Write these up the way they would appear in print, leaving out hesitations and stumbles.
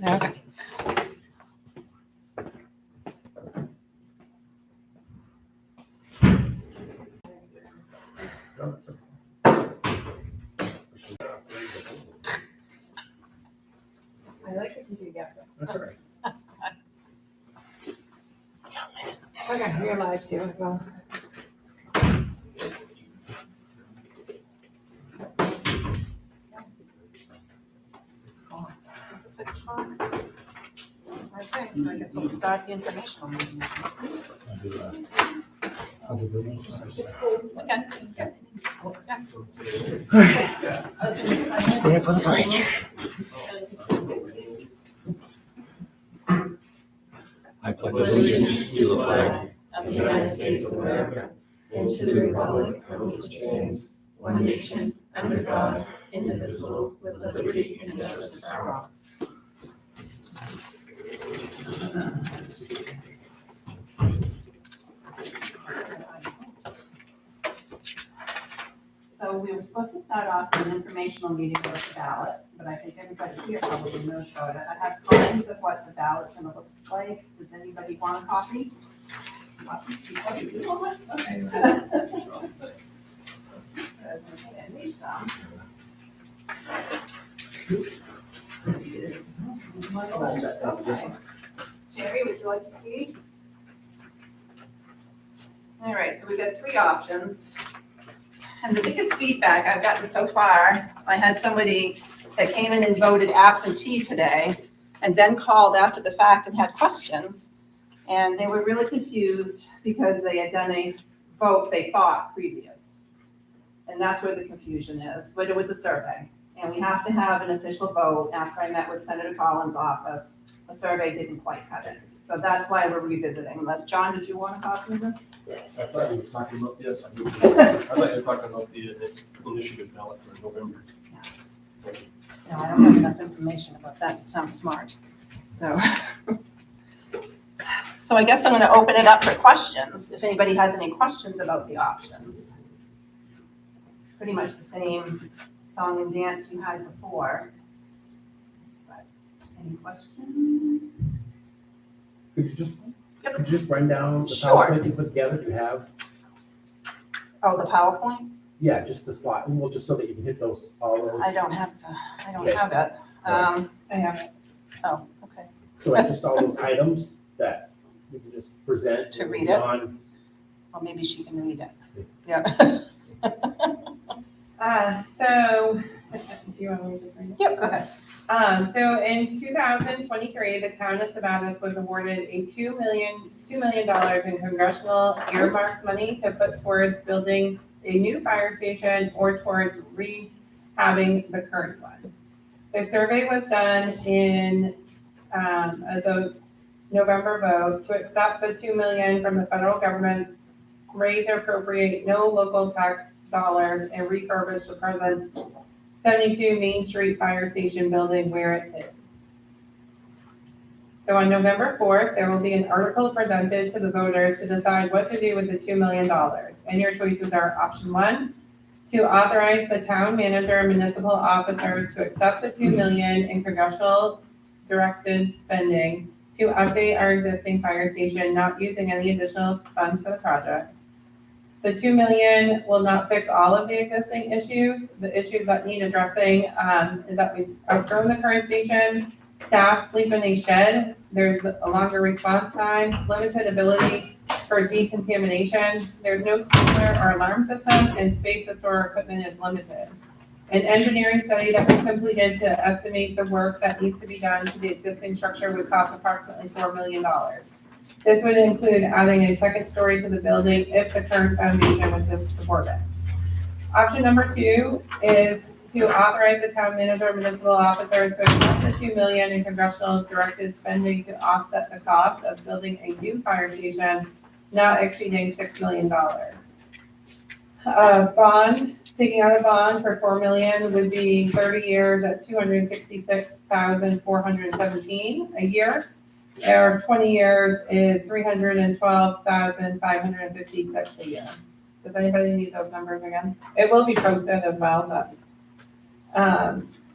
Okay. I like it if you get them. That's all right. Okay, you're live too, so. Six o'clock. Okay, so I guess we'll start the informational meeting. Stand for the pledge. I pledge allegiance to the flag of the United States of America and to the republic for which it stands, one nation, under God, indivisible, with liberty and justice for all. So we were supposed to start off with an informational meeting with the ballot, but I think everybody here probably knows about it. I have plans of what the ballot's gonna look like. Does anybody want a copy? Okay. So I was gonna say, I need some. Okay. Jerry, would you like to see? All right, so we got three options. And the biggest feedback I've gotten so far, I had somebody that came in and voted absentee today and then called after the fact and had questions. And they were really confused because they had done a vote they thought previous. And that's where the confusion is, but it was a survey. And we have to have an official vote. After I met with Senator Collins' office, the survey didn't quite cut it. So that's why we're revisiting. John, did you want a copy of this? I thought you were talking about, yes, I do. I thought you were talking about the initiative ballot for November. No, I don't have enough information about that to sound smart. So I guess I'm gonna open it up for questions, if anybody has any questions about the options. It's pretty much the same song and dance you had before. But any questions? Could you just run down the Sure. PowerPoint you put together? Do you have? Oh, the PowerPoint? Yeah, just the slide, well, just so that you can hit all those. I don't have Okay. it. I have it. Oh, okay. So like just all those items that you can just present. To read it? on- Well, maybe she can read it. Yeah. So, do you want me to just read it? Yep, go ahead. So in 2023, the town of Sabatis was awarded a $2 million in congressional earmark money to put towards building a new fire station or towards rehabbing the current one. The survey was done in the November vote to accept the $2 million from the federal government, raise or appropriate no local tax dollars, and refurbish the present 72 Main Street Fire Station building where it is. So on November 4th, there will be an article presented to the voters to decide what to do with the $2 million. And your choices are option 1, to authorize the town manager and municipal officers to accept the $2 million in congressional directed spending to update our existing fire station, not using any additional funds for the project. The $2 million will not fix all of the existing issues. The issues that need addressing is that we've outgrown the current station, staff sleep in a shed, there's a longer response time, limited ability for decontamination, there's no sprinkler or alarm system, and space to store equipment is limited. An engineering study that was completed to estimate the work that needs to be done to the existing structure would cost approximately $4 million. This would include adding a second story to the building if the current foundation was to support it. Option number 2 is to authorize the town manager and municipal officers to accept the $2 million in congressional directed spending to offset the cost of building a new fire station not exceeding $6 million. Taking out a bond for $4 million would be 30 years at $266,417 a year. Or 20 years is $312,556 a year. Does anybody need those numbers again? It will be posted as well, but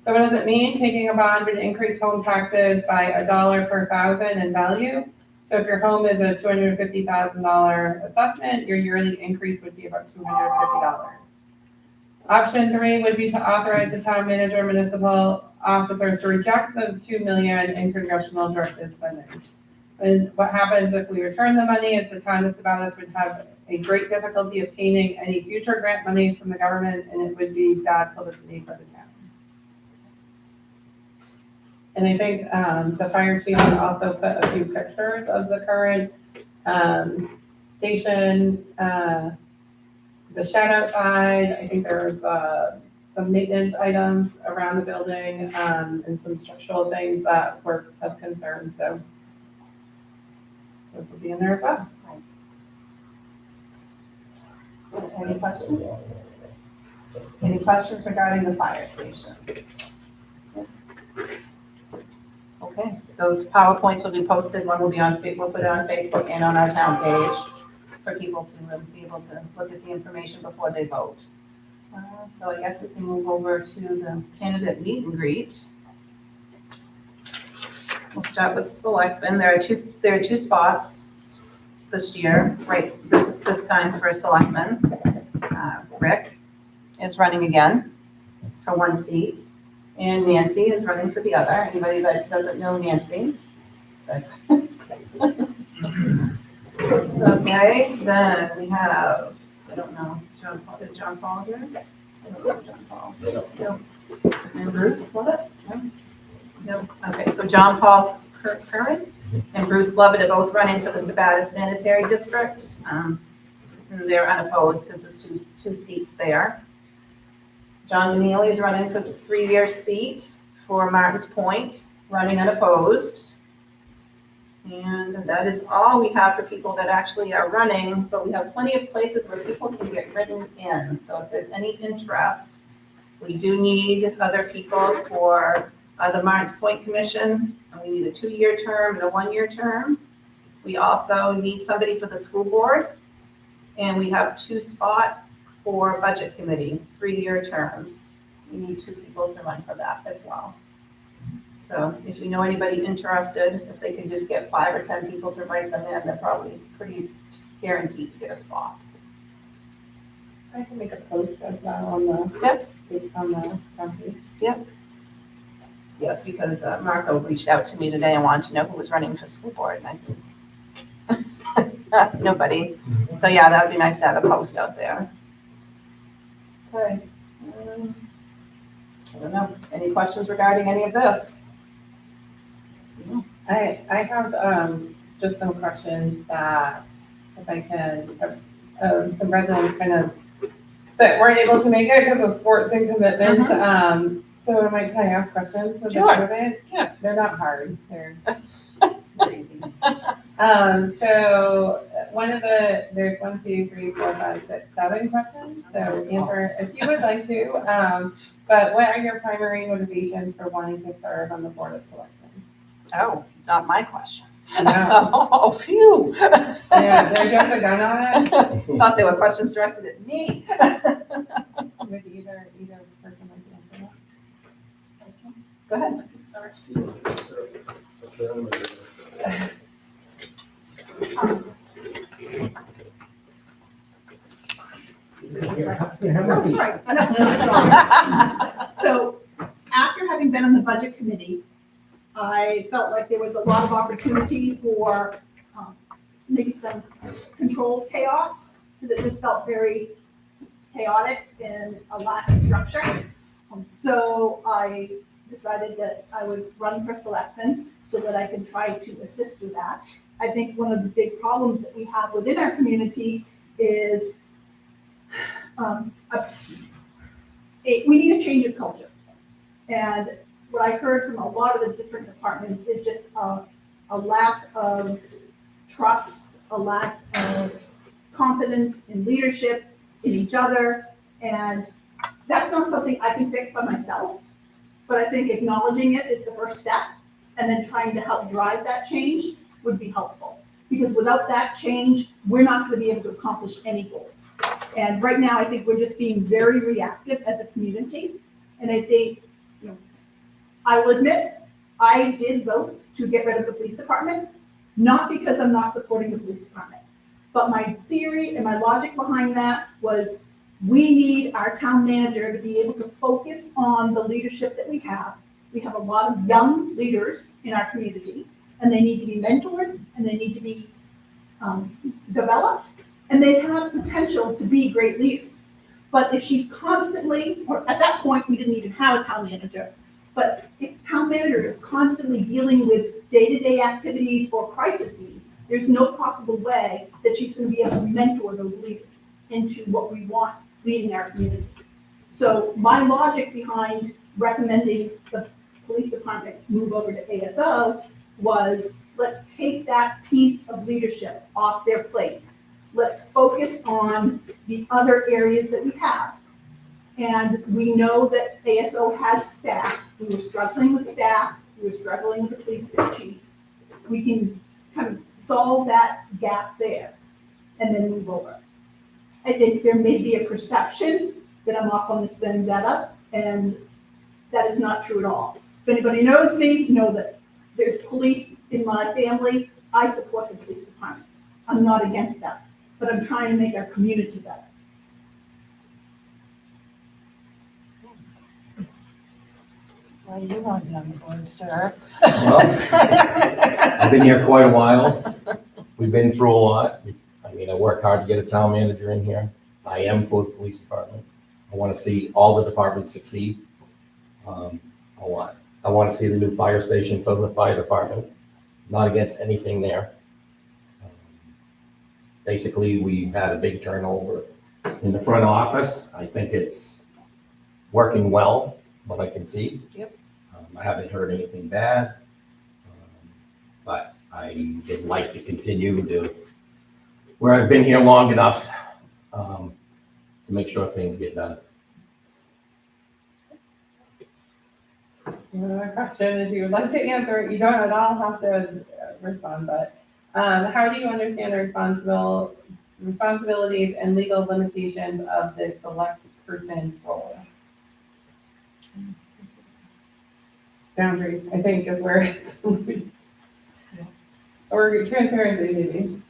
So what does it mean? Taking a bond would increase home taxes by $1 per thousand in value. So if your home is a $250,000 assessment, your yearly increase would be about $250. Option 3 would be to authorize the town manager and municipal officers to reject the $2 million in congressional directed spending. And what happens if we return the money is the town of Sabatis would have a great difficulty obtaining any future grant monies from the government, and it would be bad publicity for the town. And I think the fire chief also put a few pictures of the current station, the shed outside. I think there's some maintenance items around the building and some structural things that were of concern. So this will be in there as well. Any questions? Any questions regarding the fire station? Okay, those PowerPoints will be posted, one will be on, we'll put it on Facebook and on our town page for people to be able to look at the information before they vote. So I guess we can move over to the candidate meet and greet. We'll start with selectmen. There are two spots this year, right, this time for a selectman. Rick is running again for one seat, and Nancy is running for the other. Anybody that doesn't know Nancy, that's okay. Then we have, I don't know, John Paul, is John Paul here? I don't know John Paul. No. And Bruce Lovett? No. No. Okay, so John Paul Curran and Bruce Lovett are both running for the Sabatis Sanitary District. And they're unopposed because there's two seats there. John Manili is running for the 3-year seat for Martins Point, running unopposed. And that is all we have for people that actually are running, but we have plenty of places where people can get written in. So if there's any interest, we do need other people for the Martins Point Commission. And we need a 2-year term and a 1-year term. We also need somebody for the school board. And we have 2 spots for budget committee, 3-year terms. We need 2 people to run for that as well. So if you know anybody interested, if they can just get 5 or 10 people to write them in, they're probably pretty guaranteed to get a spot. I can make a post as well on the on the company. Yes, because Marco reached out to me today and wanted to know who was running for school board, and I said, nobody. So yeah, that would be nice to have a post out there. Okay. I don't know, any questions regarding any of this? I have just some questions that, if I can, some residents kind of, that weren't able to make it because of sports and commitments. So can I ask questions? So Sure. Yeah. They're not hard, they're crazy. So there's 1, 2, 3, 4, 5, 6, 7 questions. So answer if you would like to. But what are your primary motivations for wanting to serve on the Board of Selectmen? Oh, not my questions. No. Oh, phew. Yeah, they're jumping the gun on it. Thought they were questions directed at me. Would either person like to answer that? Go ahead. Oh, sorry. So after having been on the budget committee, I felt like there was a lot of opportunity for maybe some controlled chaos, because it just felt very chaotic and a lack of structure. So I decided that I would run for selectman so that I can try to assist with that. I think one of the big problems that we have within our community is we need a change of culture. And what I heard from a lot of the different departments is just a lack of trust, a lack of confidence in leadership, in each other. And that's not something I can fix by myself. But I think acknowledging it is the first step, and then trying to help drive that change would be helpful. Because without that change, we're not going to be able to accomplish any goals. And right now, I think we're just being very reactive as a community. And I think, I will admit, I did vote to get rid of the police department, not because I'm not supporting the police department. But my theory and my logic behind that was we need our town manager to be able to focus on the leadership that we have. We have a lot of young leaders in our community, and they need to be mentored, and they need to be developed, and they have potential to be great leaders. But if she's constantly, or at that point, we didn't even have a town manager, but if town manager is constantly dealing with day-to-day activities or crises, there's no possible way that she's gonna be able to mentor those leaders into what we want leading our community. So my logic behind recommending the police department move over to ASO was, let's take that piece of leadership off their plate. Let's focus on the other areas that we have. And we know that ASO has staff. We were struggling with staff. We were struggling with the police chief. We can kind of solve that gap there and then move over. I think there may be a perception that I'm off on this vendetta, and that is not true at all. If anybody knows me, know that there's police in my family. I support the police department. I'm not against that, but I'm trying to make our community better. Why are you not on the board, sir? I've been here quite a while. We've been through a lot. I mean, I worked hard to get a town manager in here. I am for the police department. I want to see all the departments succeed. I want to see the new fire station for the fire department. Not against anything there. Basically, we've had a big turnover in the front office. I think it's working well, what I can see. Yep. I haven't heard anything bad, but I would like to continue to, where I've been here long enough, to make sure things get done. You have another question, if you would like to answer it, you don't at all have to respond, but how do you understand the responsibilities and legal limitations of the select person's role? Boundaries, I think, is where it's, or transparency, maybe.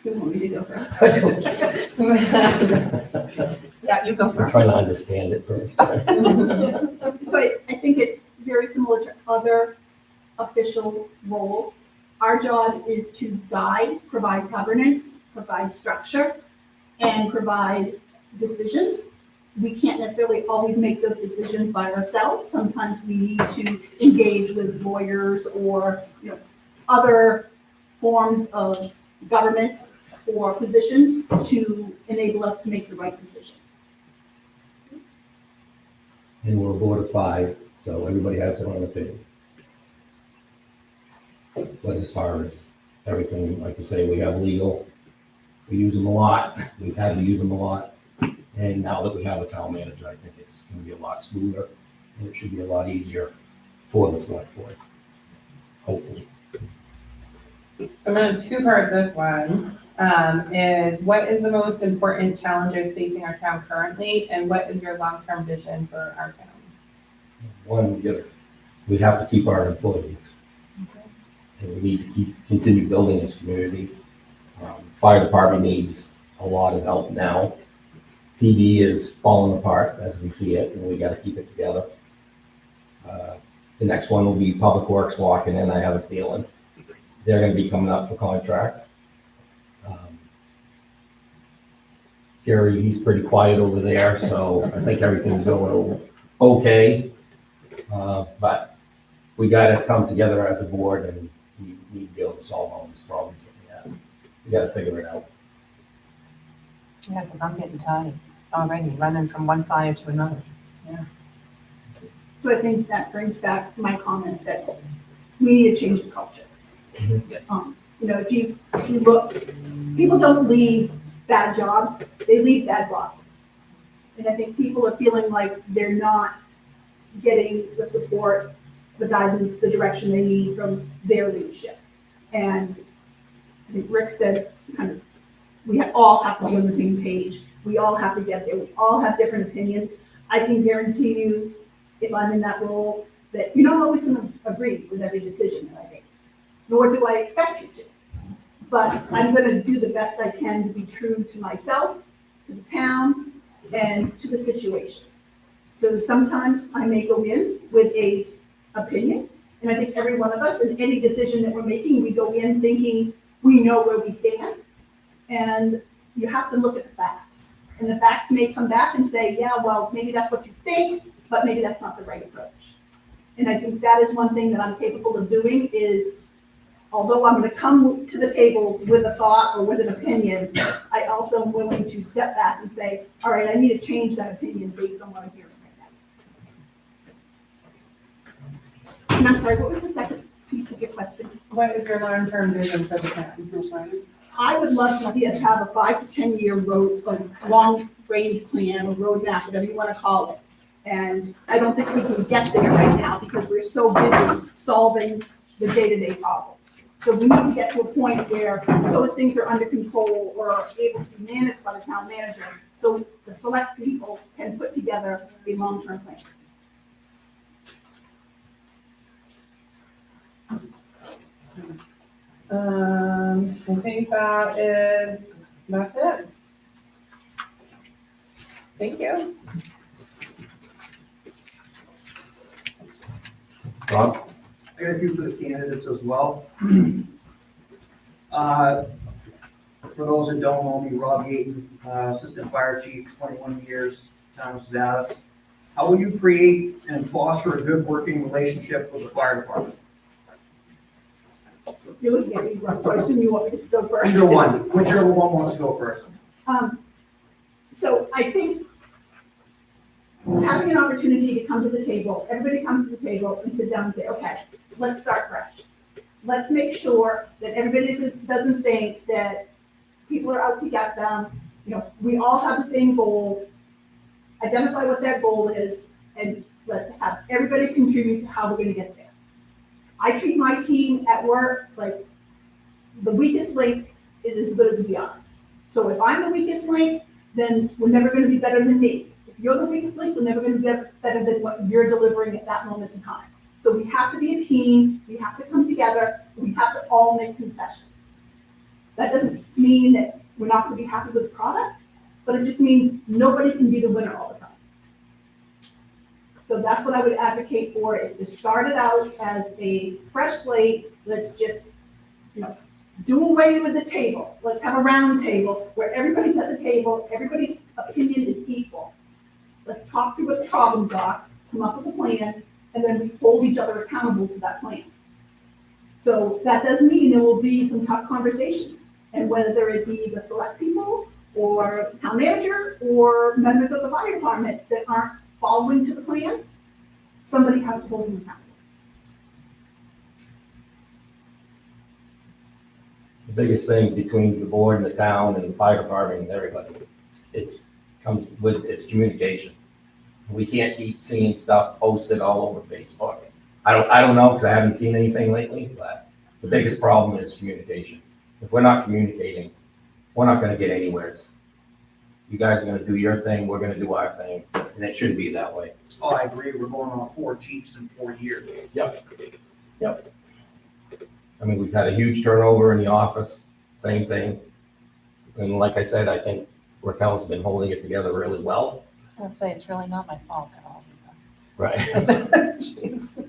You want me to go first? Yeah, you go I'm first. trying to understand it first. So I think it's very similar to other official roles. Our job is to guide, provide governance, provide structure, and provide decisions. We can't necessarily always make those decisions by ourselves. Sometimes we need to engage with lawyers or, other forms of government or positions to enable us to make the right decision. And we're a board of 5, so everybody has their own opinion. But as far as everything, like you say, we have legal, we use them a lot, we've had to use them a lot. And now that we have a town manager, I think it's gonna be a lot smoother, and it should be a lot easier for the select board, hopefully. So I'm gonna two-part this one, is what is the most important challenges facing our town currently, and what is your long-term vision for our town? One, we have to keep our employees. And we need to continue building this community. Fire department needs a lot of help now. PD is falling apart as we see it, and we gotta keep it together. The next one will be Public Works walking in, I have a feeling. They're gonna be coming up for contract. Jerry, he's pretty quiet over there, so I think everything's going okay. But we gotta come together as a board, and we need to be able to solve all these problems that we have. We gotta figure it out. Yeah, because I'm getting tired already, running from one fire to another. So I think that brings back my comment that we need to change the culture. Mhm. If you look, people don't leave bad jobs, they leave bad bosses. And I think people are feeling like they're not getting the support, the guidance, the direction they need from their leadership. And I think Rick said, all have to be on the same page. We all have to get there. We all have different opinions. I can guarantee you, if I'm in that role, that you're not always gonna agree with every decision that I make, nor do I expect you to. But I'm gonna do the best I can to be true to myself, to the town, and to the situation. So sometimes I may go in with a opinion, and I think every one of us, in any decision that we're making, we go in thinking we know where we stand. And you have to look at the facts. And the facts may come back and say, yeah, well, maybe that's what you think, but maybe that's not the right approach. And I think that is one thing that I'm capable of doing is, although I'm gonna come to the table with a thought or with an opinion, I also am willing to step back and say, all right, I need to change that opinion based on what I'm hearing right now. And I'm sorry, what was the second piece of your question? What is your long-term vision for the town? I would love to see us have a 5 to 10 year road, a long range plan, or roadmap, whatever you want to call it. And I don't think we can get there right now because we're so busy solving the day-to-day problems. So we need to get to a point where those things are under control or are able to be managed by the town manager, so the select people can put together a long-term plan. I think that's it. Thank you. Rob? I got a few for the candidates as well. For those that don't know me, Rob Yaton, Assistant Fire Chief, 21 years, town of Sedatus. How will you create and foster a good working relationship with the fire department? You're looking at me, Rob, so I assume you want me to go first. Either one, whichever one wants to go first. So I think having an opportunity to come to the table, everybody comes to the table and sit down and say, okay, let's start fresh. Let's make sure that everybody doesn't think that people are out to get them. You know, we all have the same goal. Identify what that goal is, and let's have everybody contribute to how we're gonna get there. I treat my team at work like the weakest link is as good as we are. So if I'm the weakest link, then we're never gonna be better than me. If you're the weakest link, we're never gonna be better than what you're delivering at that moment in time. So we have to be a team, we have to come together, we have to all make concessions. That doesn't mean that we're not gonna be happy with the product, but it just means nobody can be the winner all the time. So that's what I would advocate for, is to start it out as a fresh slate. Let's just, do away with the table. Let's have a round table where everybody's at the table, everybody's opinion is equal. Let's talk through what the problems are, come up with a plan, and then we hold each other accountable to that plan. So that does mean there will be some tough conversations, and whether it be the select people or town manager or members of the fire department that aren't following to the plan, somebody has to hold them accountable. The biggest thing between the board and the town and the fire department and everybody, it's communication. We can't keep seeing stuff posted all over Facebook. I don't know, because I haven't seen anything lately, but the biggest problem is communication. If we're not communicating, we're not gonna get anywhere. You guys are gonna do your thing, we're gonna do our thing, and it shouldn't be that way. Oh, I agree, we're going on 4 chiefs in 4 years. Yep. I mean, we've had a huge turnover in the office, same thing. And like I said, I think Raquel's been holding it together really well. I'd say it's really not my fault at all. Right. Jeez.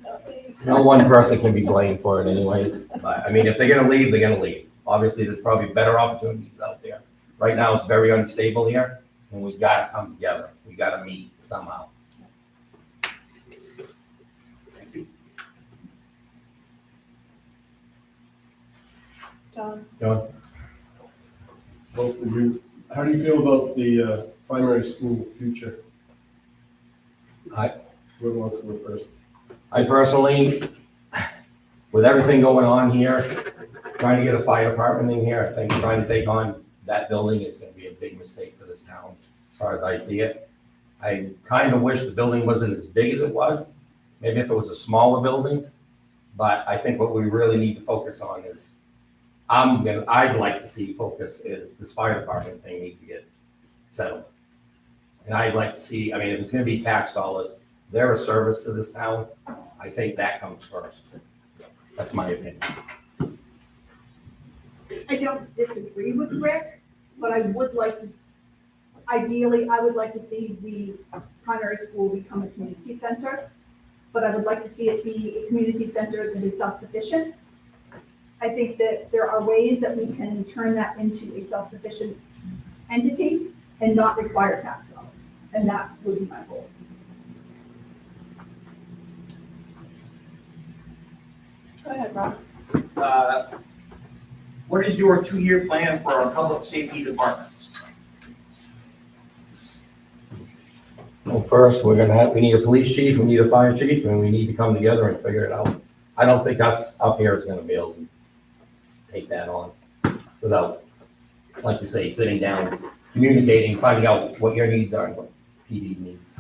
No one person can be blamed for it anyways, but I mean, if they're gonna leave, they're gonna leave. Obviously, there's probably better opportunities out there. Right now, it's very unstable here, and we gotta come together. We gotta meet somehow. John? John? Both of you, how do you feel about the primary school future? I- Whoever wants to go first. I personally, with everything going on here, trying to get a fire department in here, I think trying to take on that building is gonna be a big mistake for this town, as far as I see it. I kind of wish the building wasn't as big as it was, maybe if it was a smaller building. But I think what we really need to focus on is, I'd like to see focus is this fire department thing needs to get settled. And I'd like to see, I mean, if it's gonna be tax dollars, they're a service to this town, I think that comes first. That's my opinion. I don't disagree with Rick, but I would like to, ideally, I would like to see the primary school become a community center. But I would like to see it be a community center that is self-sufficient. I think that there are ways that we can turn that into a self-sufficient entity and not require tax dollars. And that would be my goal. Go ahead, Rob. What is your 2-year plan for our public safety departments? Well, first, we need a police chief, we need a fire chief, and we need to come together and figure it out. I don't think us up here is gonna be able to take that on without, like you say, sitting down, communicating, finding out what your needs are and what PD needs.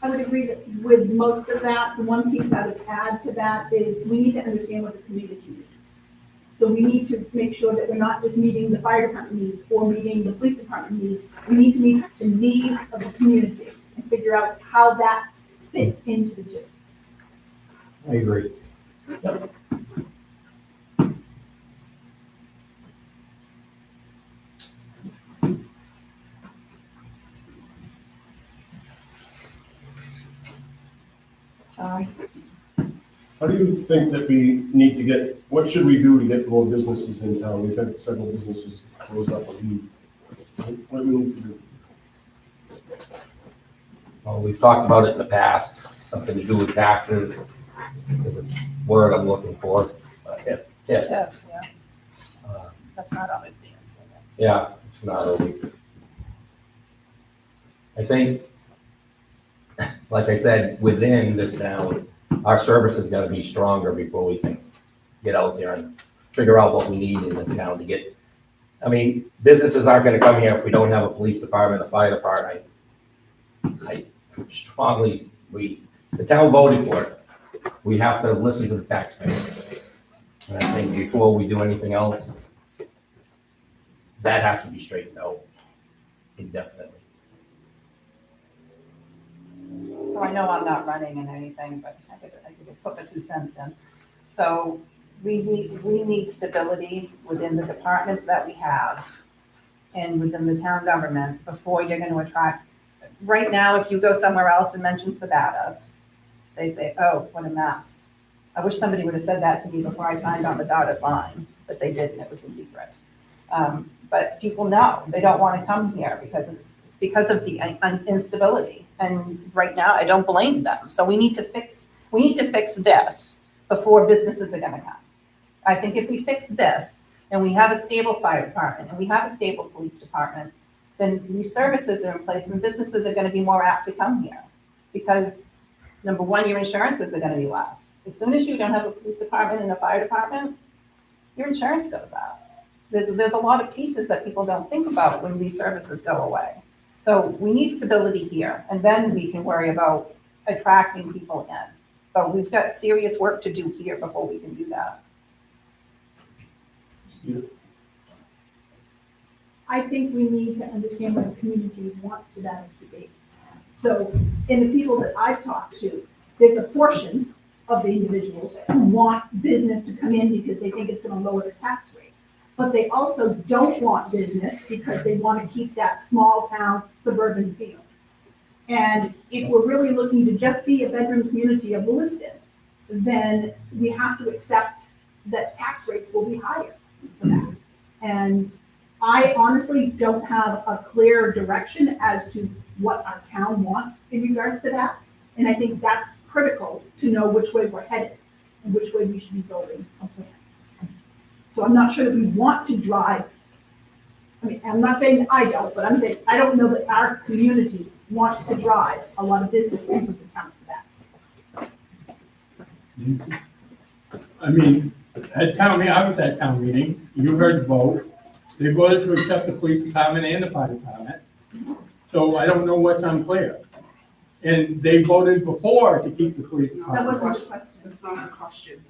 I would agree that with most of that. The one piece I would add to that is we need to understand what the community needs. So we need to make sure that we're not just meeting the fire department needs or meeting the police department needs. We need to meet the needs of the community and figure out how that fits into the two. I agree. John? How do you think that we need to get, what should we do to get more businesses in town? We've had several businesses close up or leave. What do we need to do? Well, we've talked about it in the past, something to do with taxes, is the word I'm looking for. Tip. Tiff, yeah, Uh, that's not always the answer. Yeah, it's not always. I think, like I said, within this town, our service has gotta be stronger before we can get out there and figure out what we need in this town to get. I mean, businesses aren't gonna come here if we don't have a police department, a fire department. I strongly, the town voted for it. We have to listen to the taxpayers. And I think before we do anything else, that has to be straightened out indefinitely. So I know I'm not running in anything, but I could put my 2 cents in. So we need stability within the departments that we have and within the town government before you're gonna attract. Right now, if you go somewhere else and mention Sabatas, they say, oh, what a mess. I wish somebody would have said that to me before I signed on the dotted line, but they didn't, it was a secret. But people know, they don't wanna come here because of the instability. And right now, I don't blame them. So we need to fix this before businesses are gonna come. I think if we fix this and we have a stable fire department and we have a stable police department, then these services are in place and businesses are gonna be more apt to come here. Because number one, your insurances are gonna be less. As soon as you don't have a police department and a fire department, your insurance goes up. There's a lot of pieces that people don't think about when these services go away. So we need stability here, and then we can worry about attracting people in. But we've got serious work to do here before we can do that. I think we need to understand what the community wants Sabatas to be. So in the people that I've talked to, there's a portion of the individuals who want business to come in because they think it's gonna lower the tax rate. But they also don't want business because they want to keep that small town suburban feel. And if we're really looking to just be a bedroom community of Lewiston, then we have to accept that tax rates will be higher for that. And I honestly don't have a clear direction as to what our town wants in regards to that. And I think that's critical to know which way we're headed and which way we should be building a plan. So I'm not sure that we want to drive, I mean, I'm not saying that I don't, but I'm saying I don't know that our community wants to drive a lot of business into the town of Sabatas. I mean, at town meeting, I was at town meeting, you heard the vote. They voted to accept the police department and the fire department. So I don't know what's unclear. And they voted before to keep the police That department. wasn't the question. That's not the question.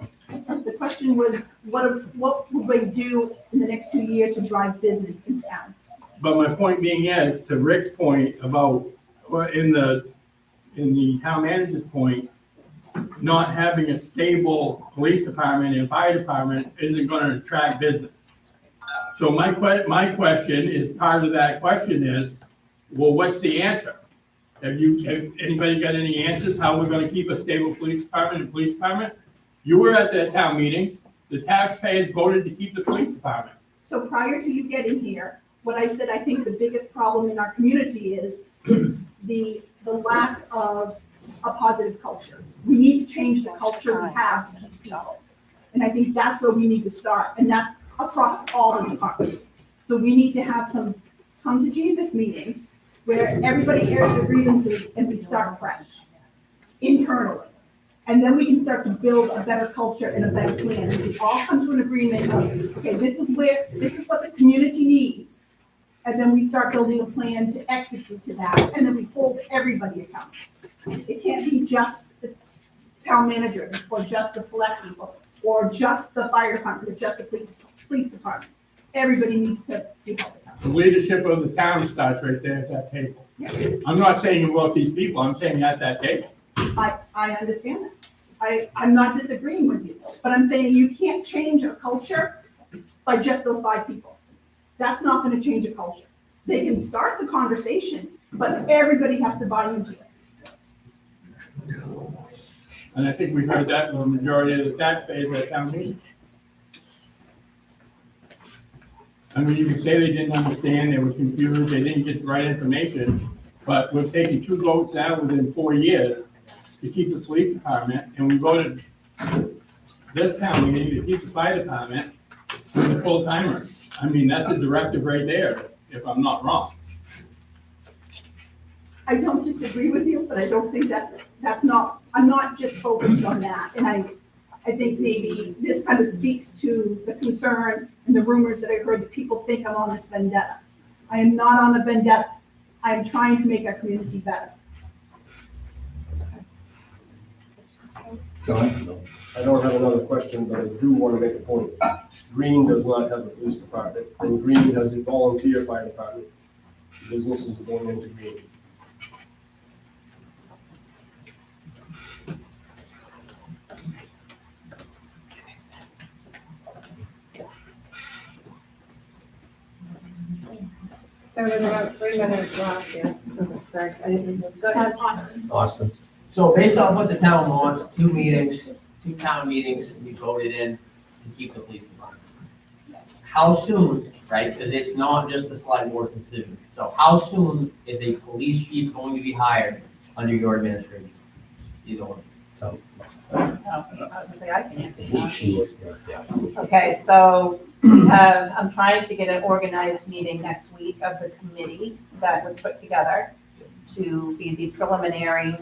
The question was, what will they do in the next 2 years to drive business in town? But my point being is, to Rick's point about, well, in the town manager's point, not having a stable police department and fire department isn't gonna attract business. So my question is, part of that question is, well, what's the answer? Have anybody got any answers, how we're gonna keep a stable police department and police department? You were at that town meeting, the taxpayers voted to keep the police department. So prior to you getting here, what I said, I think the biggest problem in our community is the lack of a positive culture. We need to change the culture we have to keep people. And I think that's where we need to start, and that's across all the departments. So we need to have some come to Jesus meetings where everybody airs their grievances and we start fresh internally. And then we can start to build a better culture and a better plan. We all come to an agreement of, okay, this is what the community needs. And then we start building a plan to execute to that, and then we hold everybody accountable. It can't be just the town manager, or just the select people, or just the fire department, or just the police department. Everybody needs to be held The accountable. leadership of the town starts right there at that table. I'm not saying about these people, I'm saying at that table. I understand that. I'm not disagreeing with you, but I'm saying you can't change a culture by just those 5 people. That's not gonna change a culture. They can start the conversation, but everybody has to buy into it. And I think we heard that from the majority of the taxpayers at town meeting. I mean, you can say they didn't understand, they were confused, they didn't get the right information, but we've taken 2 votes now within 4 years to keep the police department, and we voted this town meeting to keep the fire department with the full timers. I mean, that's a directive right there, if I'm not wrong. I don't disagree with you, but I don't think I'm not just focused on that. And I think maybe this kind of speaks to the concern and the rumors that I heard that people think I'm on this vendetta. I am not on a vendetta. I am trying to make our community better. John? No. I don't have another question, but I do want to make a point. Green does not have a police department, and Green has a volunteer fire department. Businesses are going into Green. So there's about 3 minutes left here. Sorry, I didn't. Go ahead, Austin. Austin? So based on what the town wants, 2 meetings, 2 town meetings, we voted in to keep the police department. How soon, right, because it's not just the select board's decision, so how soon is a police chief going to be hired under your administration? Either one. Oh, I was gonna say, I can answer that. She's, yeah. Okay, so I'm trying to get an organized meeting next week of the committee that was put together to be the preliminary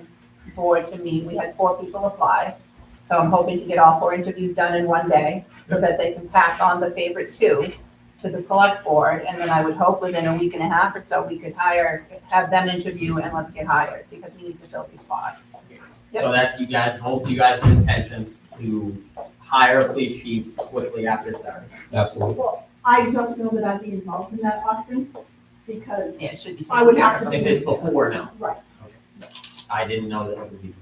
board to meet. We had 4 people apply. So I'm hoping to get all 4 interviews done in one day so that they can pass on the favorite 2 to the select board. And then I would hope within a week and a half or so, we could have them interview and let's get hired because we need to fill these spots. So that's you guys, both you guys' intention to hire a police chief quickly after starting. Absolutely. Well, I don't know that I'd be involved in that, Austin, because Yeah, it should be. I would have to. If it's before now. Right. I didn't know that it would be.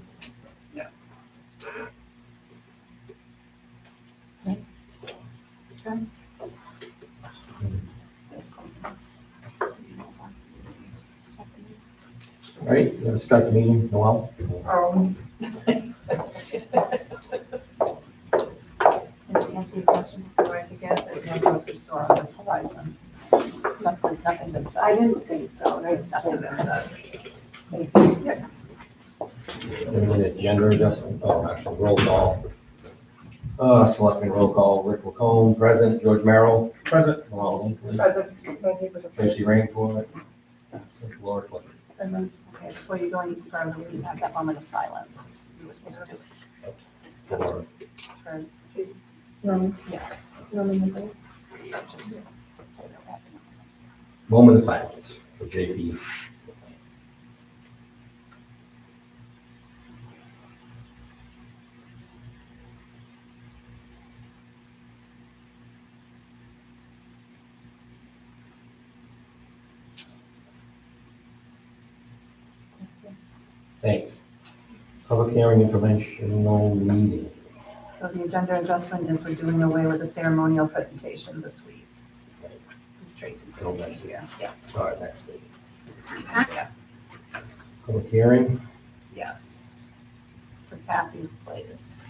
All right, we're gonna start the meeting, Noel? Answer your question before I forget, there's no grocery store on the horizon. There's nothing that's, I didn't think so, there's nothing that's. And then the gender adjustment, actual roll call. Selectman roll call, Rick McComb, present, George Merrill. Present. Noel Hinckley. Tracy Rainford. Laura Clifford. Okay, before you go any further, we need to have that moment of silence. You were supposed to do it. For For- Roman, Yes. Roman Hinckley. So just say that we're having a moment of silence for JP. Thanks. Public hearing informational meeting. So the agenda adjustment is we're doing away with the ceremonial presentation this week. Because Tracy Till couldn't be next week. here. Yeah. All right, next week. Yeah. Public hearing. Yes. For Kathy's place.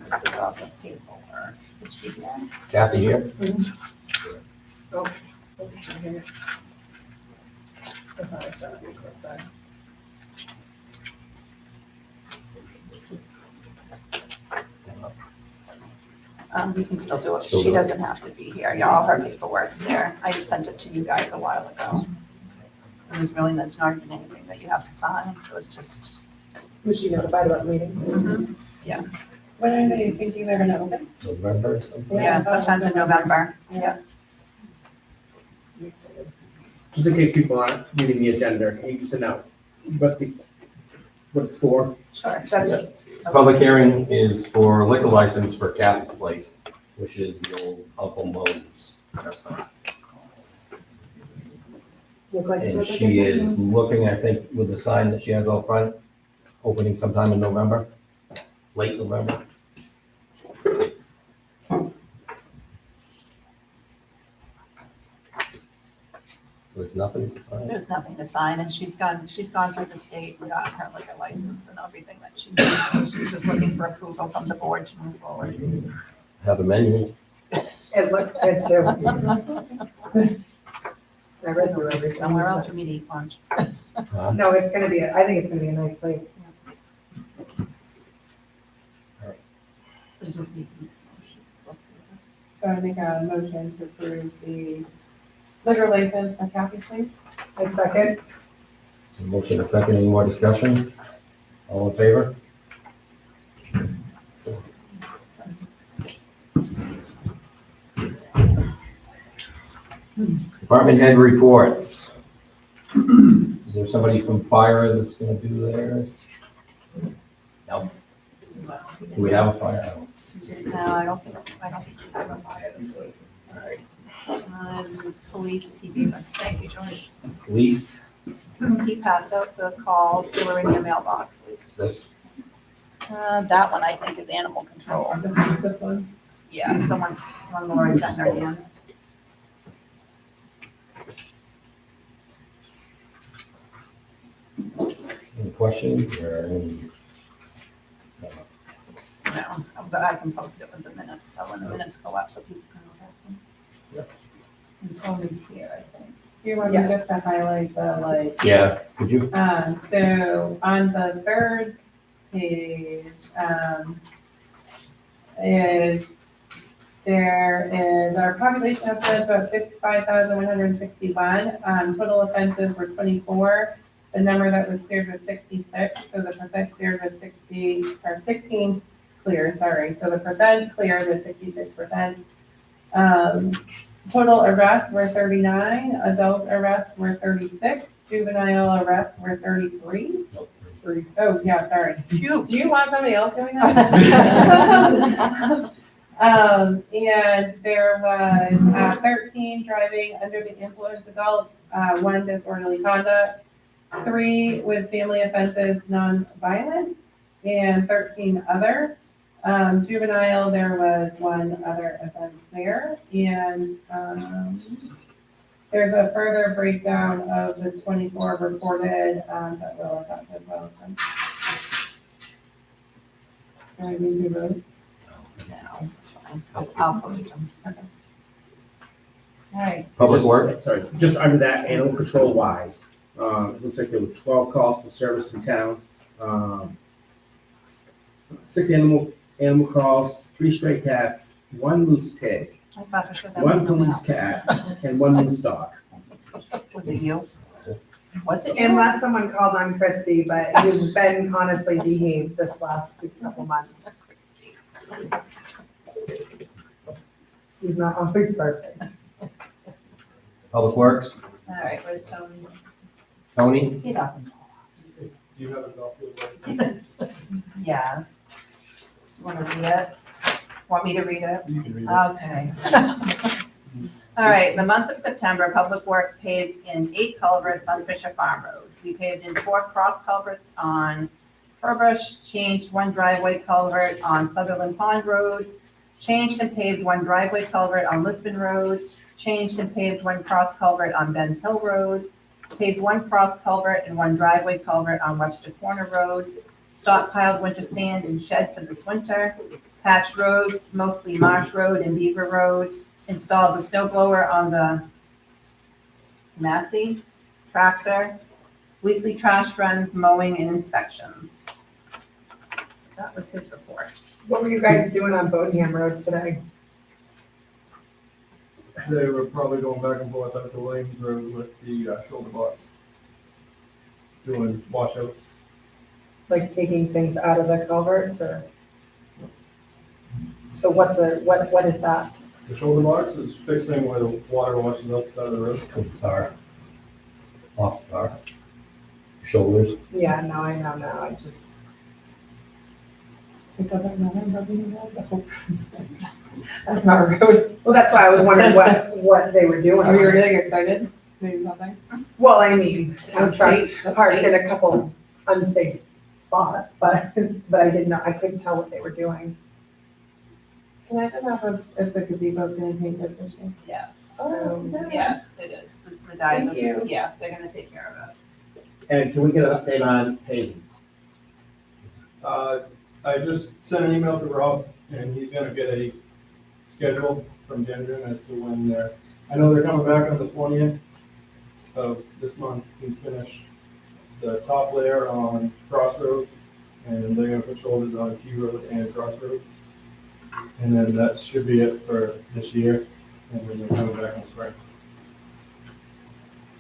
This is all the paperwork. Is she here? Kathy here? Sorry. You can still do it. Still She do it. doesn't have to be here. Yeah, all her paperwork's there. I sent it to you guys a while ago. It was really, that's not even anything that you have to sign, so it's just. Was she notified about the meeting? When are they thinking they're gonna open? November or something? Yeah, sometimes in November. Yeah. Just in case people aren't reading the agenda, can you just announce what it's for? Sure, that's it. Public hearing is for liquor license for Kathy's Place, which is the old Uncle Mo's restaurant. And she is looking, I think, with the sign that she has out front, opening sometime in November, late November. There's nothing to sign. There's nothing to sign, and she's gone through the state and got her liquor license and everything that she needs. So she's just looking for approval from the board to move forward. Have a menu. It looks good too. I read through everything. Somewhere else for me to eat lunch. No, it's gonna be, I think it's gonna be a nice place. So you just need to. So I make a motion to approve the liquor license for Kathy's Place. I second. So motion a second, any more discussion? All in favor? Department head reports. Is there somebody from fire that's gonna do theirs? No. Do we have a fire? No, I don't think we have a fire this week. All right. Police, he gave us, thank you, George. Police, He passed out the calls, they were in your mailboxes. this, That one I think is animal control. This one. Yeah, it's the one Lori sent her in. any questions or any? No, but I can post it with the minutes, so when the minutes go up, so people can look at them. Yep. And Tony's here, I think. Do you want me Yes. just to highlight the like, Yeah, could you? so on the third page, there is our population estimate of 55,161. Total offenses were 24. The number that was cleared was 66, so the percent cleared was 16 cleared, sorry. So the percent cleared was 66%. Total arrests were 39, adult arrests were 36, juvenile arrests were 33. Nope. Oh, yeah, sorry. Phew. Do you want somebody else doing that? And there was 13 driving under the influence adults, 1 disorderly conduct, 3 with family offenses, non-violent, and 13 other. Juvenile, there was 1 other offense there, and there's a further breakdown of the 24 reported that we'll attach as well. Can I read through those? No, it's fine. I'll post them. All right. Public work? Sorry, just under that, animal control wise, it looks like there were 12 calls for service in town. 6 animal calls, 3 stray cats, 1 loose pig, I thought for sure that was 1 police cat, and 1 loose dog. Was it you? Was it you? Unless someone called on Crispy, but he's been honestly behaved this last couple months. He's not always perfect. Public works? All right, where's Tony? Tony? Get up. Do you have a copy of Yes. Want to read it? Want me to read it? You can read it. Okay. All right, the month of September, Public Works paved in 8 culverts on Fisher Farm Road. We paved in 4 cross culverts on Furbush, changed 1 driveway culvert on Sutherland Pond Road, changed and paved 1 driveway culvert on Lisbon Road, changed and paved 1 cross culvert on Ben's Hill Road, paved 1 cross culvert and 1 driveway culvert on Webster Corner Road, stockpiled winter sand and shed for this winter, patched roads, mostly Marsh Road and Beaver Road, installed the snow blower on the Massey tractor, weekly trash runs, mowing, and inspections. So that was his report. What were you guys doing on Bodenham Road today? They were probably going back and forth up the Lanes Road with the shoulder box. Doing washouts. Like taking things out of the culverts or? So what is that? The shoulder box is fixing where the water washes out the side of the road. Tar. Off the tar. Shoulders. Yeah, no, I know now, I just. It doesn't matter, Bodenham Road, the whole. That's not a road. Well, that's why I was wondering what they were doing. Are you getting excited? Maybe something? Well, I mean, I'm That's parked great, that's parked great. in a couple unsafe spots, but I didn't know, I couldn't tell what they were doing. Can I just ask if the gazebo's gonna paint it this year? Yes. Oh, nice. Yes, it is. The guys, Thank you. yeah, they're gonna take care of it. And can we get an update on paving? I just sent an email to Rob, and he's gonna get a schedule from Gendron as to when I know they're coming back on the 20th of this month to finish the top layer on Crossroad, and they're gonna put shoulders on Key Road and Crossroad. And then that should be it for this year, and then they're coming back in spring.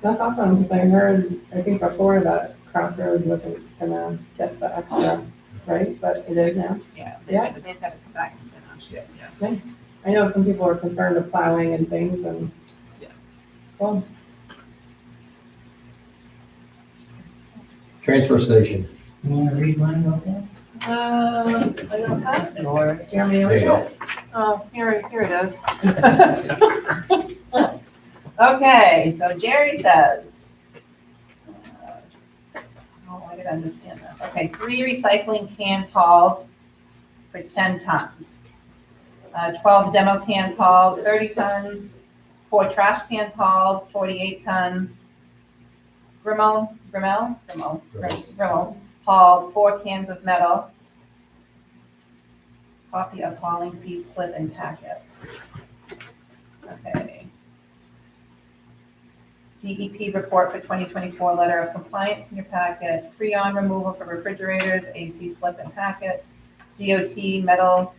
That's awesome, because I heard, I think before that Crossroads wasn't gonna get the extra, right? But it is now. Yeah, Yeah. they've got to come back and finish. Yeah. I know some people are concerned of plowing and things and. Yeah. Well, Transfer station. You wanna read mine about that? I don't have yours. You want me to There read you go. it? Oh, here it is. Okay, so Jerry says, oh, I gotta understand this. Okay, 3 recycling cans hauled for 10 tons. 12 demo cans hauled, 30 tons. 4 trash cans hauled, 48 tons. Grimmels hauled 4 cans of metal. Copy of hauling fee slip and packet. Okay. DEP report for 2024 letter of compliance in your packet. Freon removal for refrigerators, AC slip and packet. DOT metal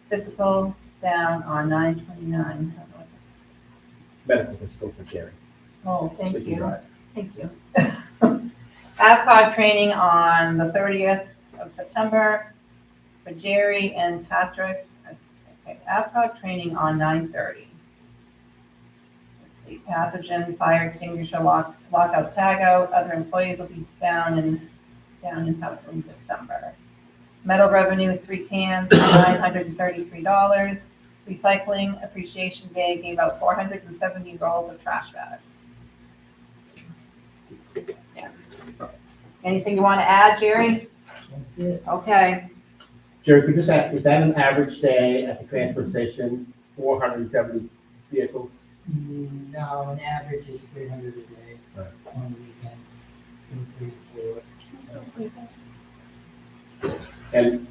physical down on 9/29. Medical physical for Jerry. Oh, so thank he can you. drive. Thank you. AvCog training on the 30th of September for Jerry and Patrick's. Okay, AvCog training on 9:30. Let's see, pathogen, fire extinguisher, lockout, tagout. Other employees will be down in house in December. Metal revenue, 3 cans, $933. Recycling appreciation day gave out 470 rolls of trash bags. Yeah. Anything you want to add, Jerry? That's it. Okay. Jerry, could you just ask, is that an average day at the transfer station, 470 vehicles? No, an average is 300 a day Right. on the weekends, 2, 3, 4. And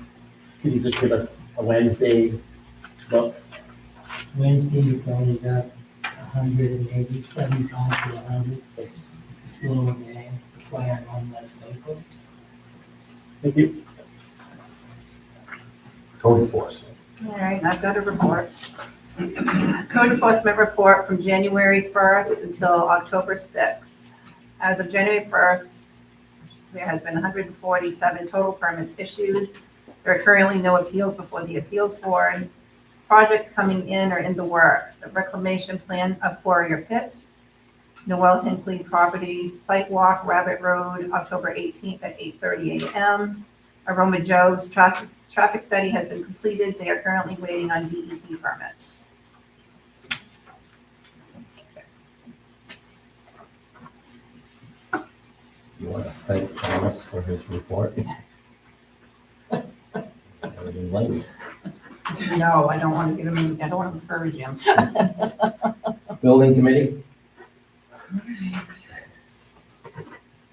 can you just give us a Wednesday look? Wednesday, you probably got 180, 75 to 100. It's a slower day, that's why I'm on less vehicle. Thank you. Code enforcement. All right, I've got a report. Code enforcement report from January 1st until October 6th. As of January 1st, there has been 147 total permits issued. There are currently no appeals before the appeals board. Projects coming in or in the works. The reclamation plan of Warrior Pit, Noel Hinckley property site walk, Rabbit Road, October 18th at 8:30 a.m. Aroma Joe's traffic study has been completed. They are currently waiting on DEP permits. You want to thank Thomas for his report? Everything late. No, I don't want to give him, I don't want to encourage him. Building committee?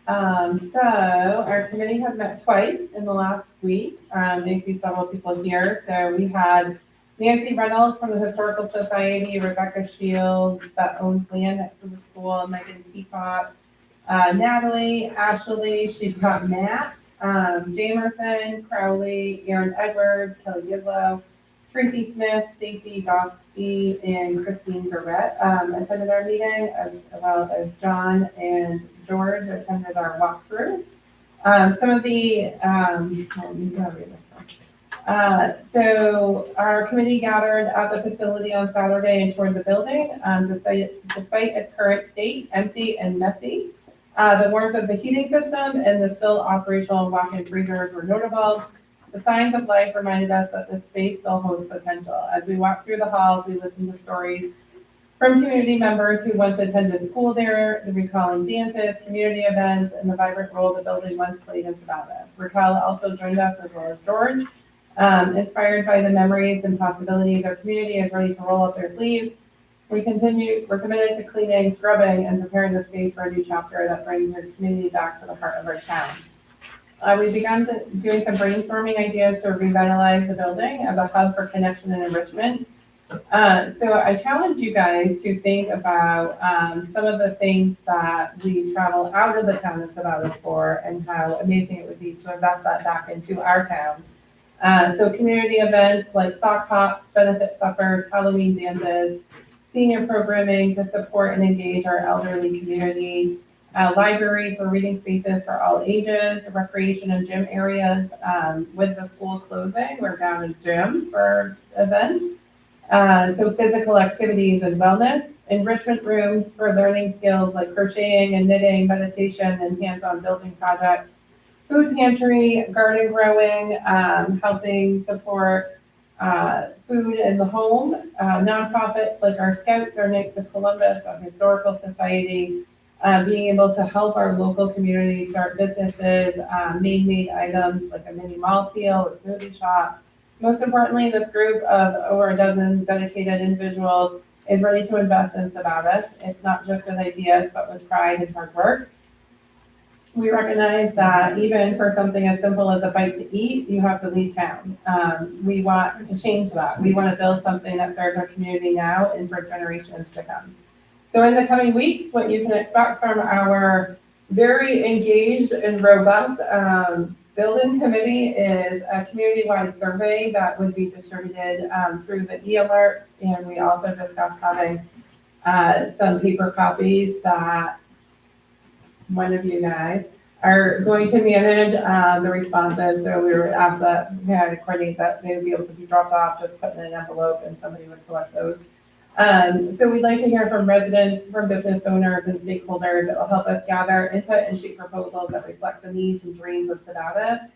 So our committee has met twice in the last week. I see several people here. So we had Nancy Reynolds from the Historical Society, Rebecca Shields that owns land next to the school, Megan Peacock, Natalie, Ashley, she's got Matt, Jamerson, Crowley, Aaron Edwards, Kelly Gizlo, Tracy Smith, Stacy Dostey, and Christine Garrett attended our meeting, as well as John and George attended our walkthrough. Some of the, so our committee gathered at the facility on Saturday and toured the building. Despite its current state, empty and messy, the warmth of the heating system and the still operational walk-in freezers were notable. The signs of life reminded us that this space still holds potential. As we walked through the halls, we listened to stories from community members who once attended school there, recalling dances, community events, and the vibrant role the building once played in Sedatus. Raquel also joined us, as well as George. Inspired by the memories and possibilities, our community is ready to roll up their sleeves. We're committed to cleaning, scrubbing, and preparing the space for a new chapter that brings our community back to the heart of our town. We began doing some brainstorming ideas to revitalize the building as a hub for connection and enrichment. So I challenge you guys to think about some of the things that we travel out of the town of Sedatus for and how amazing it would be to invest that back into our town. So community events like sock hops, benefit suppers, Halloween dances, senior programming to support and engage our elderly community, library for reading spaces for all ages, recreation and gym areas. With the school closing, we're down a gym for events. So physical activities and wellness, enrichment rooms for learning skills like crocheting and knitting, meditation, and hands-on building projects, food pantry, garden growing, helping support food in the home, nonprofits like our Scouts, our Knights of Columbus, our Historical Society, being able to help our local community start businesses, made items like a mini mall field, a smoothie shop. Most importantly, this group of over a dozen dedicated individuals is ready to invest in Sedatus. It's not just with ideas, but with pride and hard work. We recognize that even for something as simple as a bite to eat, you have to leave town. We want to change that. We want to build something that serves our community now and for generations to come. So in the coming weeks, what you can expect from our very engaged and robust building committee is a community-wide survey that would be distributed through the e-alerts. And we also discussed having some paper copies that one of you guys are going to manage the responses. So we were asked that we had to coordinate that they would be able to be dropped off, just put in an envelope and somebody would collect those. So we'd like to hear from residents, from business owners and stakeholders that will help us gather input and shape proposals that reflect the needs and dreams of Sedatus.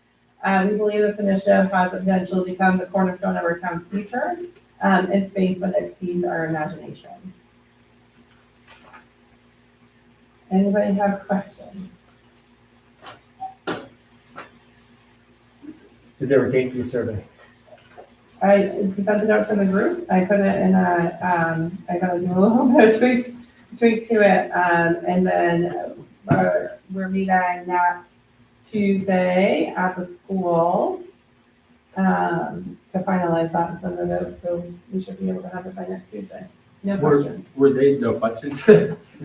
We believe this initiative has the potential to become the cornerstone of our town's future in space that exceeds our imagination. Anybody have questions? Is there a date for the survey? I sent it out to the group. I put it in a, I got a little bit of tweaks to it. And then we're meeting next Tuesday at the school to finalize that and send it out. So we should be able to have it by next Tuesday. No questions. No questions?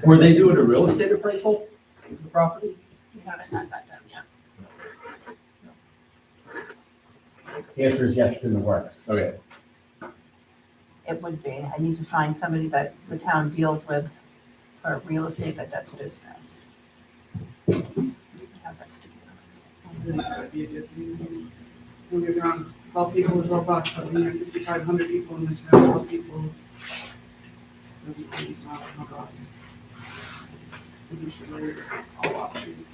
Were they doing a real estate appraisal of the property? We haven't had that done yet. The answer is yes, it's in the works. Okay. It would be. I need to find somebody that the town deals with for real estate that does business. Have that sticky on. That'd be a good thing. When you're around 12 people is robust, but when you're 5,500 people in the town, 12 people doesn't really sound robust. We should look at all options.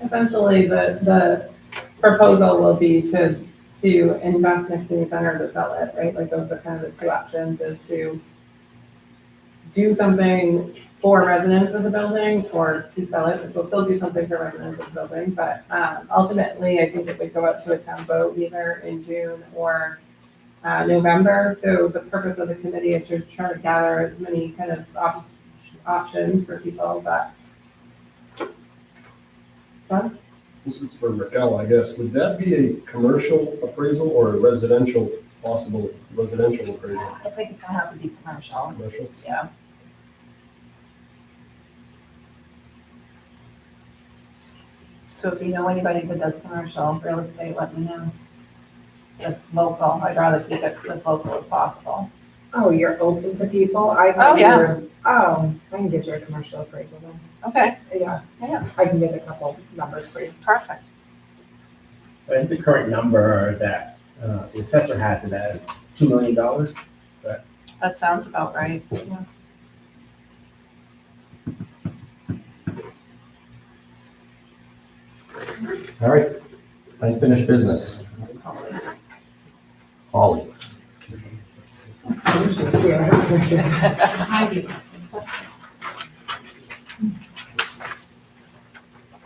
Essentially, the proposal will be to invest in a community center to sell it, right? Like those are kind of the two options, is to do something for residents of the building or to sell it. We'll still do something for residents of the building, but ultimately, I think it would go up to a town vote either in June or November. So the purpose of the committee is to try to gather as many kind of options for people, but. This is for Raquel, I guess. Would that be a commercial appraisal or a residential, possible residential appraisal? I think it's gonna have to be commercial, Commercial? yeah. So if you know anybody that does commercial real estate, let me know. That's local, I'd rather keep it as local as possible. Oh, you're open to people? I Oh, thought you yeah. were- Oh, I can get you a commercial appraisal then. Okay, Yeah. Yeah. I can get a couple numbers for you. perfect. I think the current number that the assessor has it as $2 million. That sounds about right. All right, unfinished business. Holly. Yeah.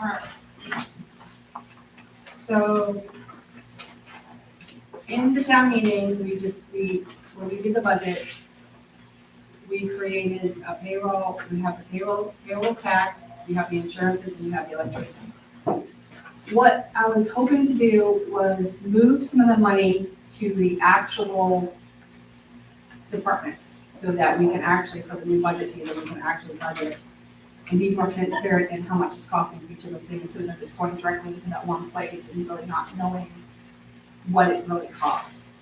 Alright. So, in the town meeting, when we did the budget, we created a payroll, we have the payroll tax, we have the insurances, and we have the electricity. What I was hoping to do was move some of the money to the actual departments, so that we can actually, for the new budget season, we can actually budget and be more transparent in how much it's costing for each of those things, so that it's going directly into that one place and really not knowing what it really costs.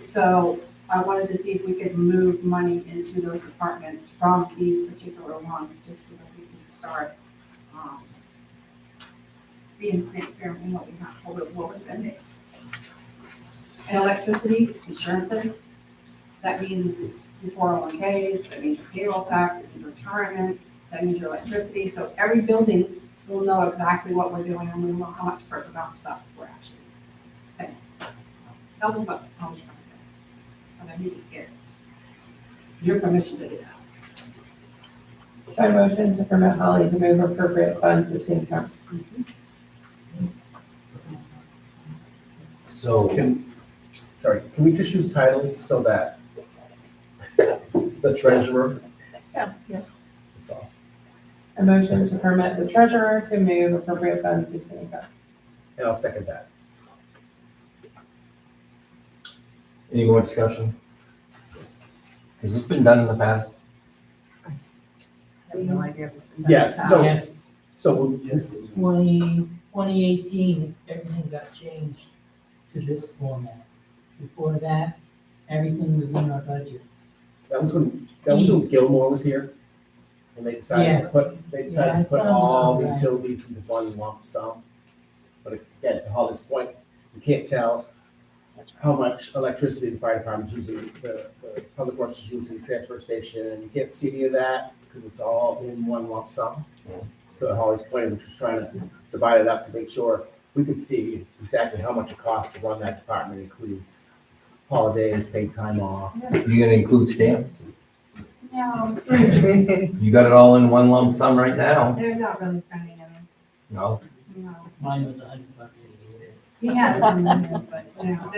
So I wanted to see if we could move money into those departments from these particular ones, just so that we can start, being transparent in what we have, what we're spending. And electricity, insurances, that means your 401ks, that means your payroll tax, that means retirement, that means your electricity. So every building will know exactly what we're doing, and we'll know how much personnel stuff we're actually spending. That was what I was trying to do. And I need to get your permission to do that. So I motion to permit Holly to move appropriate funds between accounts. So, Can we just use titles so that the treasurer? Yeah. That's all. A motion to permit the treasurer to move appropriate funds between accounts. And I'll second that. any more discussion? Has this been done in the past? I have no idea if it's been done. Yes, so, Yes, so 2018, everything got changed to this format. Before that, everything was in our budgets. that was when Gilmore was here. And they decided to Yes. put, Yeah, it all sounds the about right. utilities into one lump sum. But again, to Holly's point, you can't tell how much electricity the fire department's using, the public works is using, the transfer station, you can't see any of that because it's all in one lump sum. Yeah. So to Holly's point, we're just trying to divide it up to make sure we can see exactly how much it costs to run that department, including holidays, paid time off. You gonna include stamps? No, You got it all in one lump sum right now? they're not really spending any, No? no. Mine was $100 a year. He has some numbers, but, you know,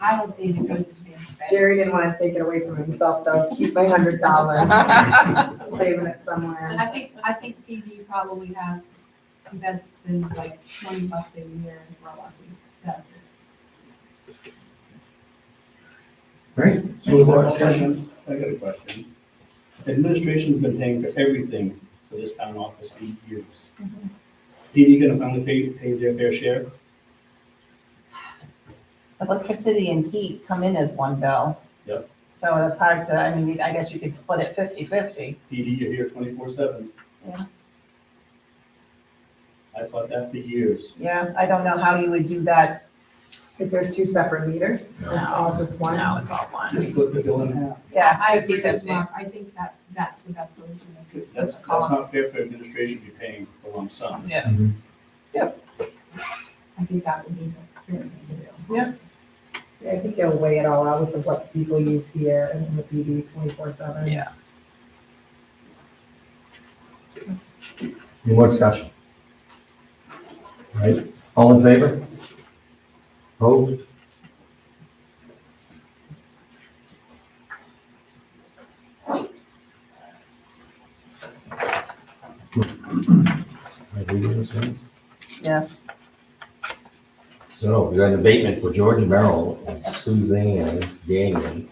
I don't think it goes to being spent. Jerry didn't want to take it away from himself though. Keep my $100, saving it somewhere. I think PD probably has less than like $20 a year, and we're lucky, that's it. Right. So more discussion, I got a question. Administration's been paying for everything for this town office for years. PD gonna finally pay their fair share? Electricity and heat come in as one bill. Yep. So it's hard to, I mean, I guess you could split it 50-50. PD, you're here 24/7. Yeah. I thought that for years. Yeah, I don't know how you would do that. Is there two separate meters? It's all just one? No, it's all one. Just split the bill in half. Yeah, I agree with 50-50. Mark, I think that's the best solution. is That's the cost. not fair for administration to be paying a lump sum. Yeah. I think that would be the fair thing to do. Yes. Yeah, I think you'll weigh it all out with what people use here and the PD 24/7. Yeah. Any more discussion? All right, all in favor? Opposed? I do this one. Yes. So we got an abatement for George Merrill and Suzanne Gagnon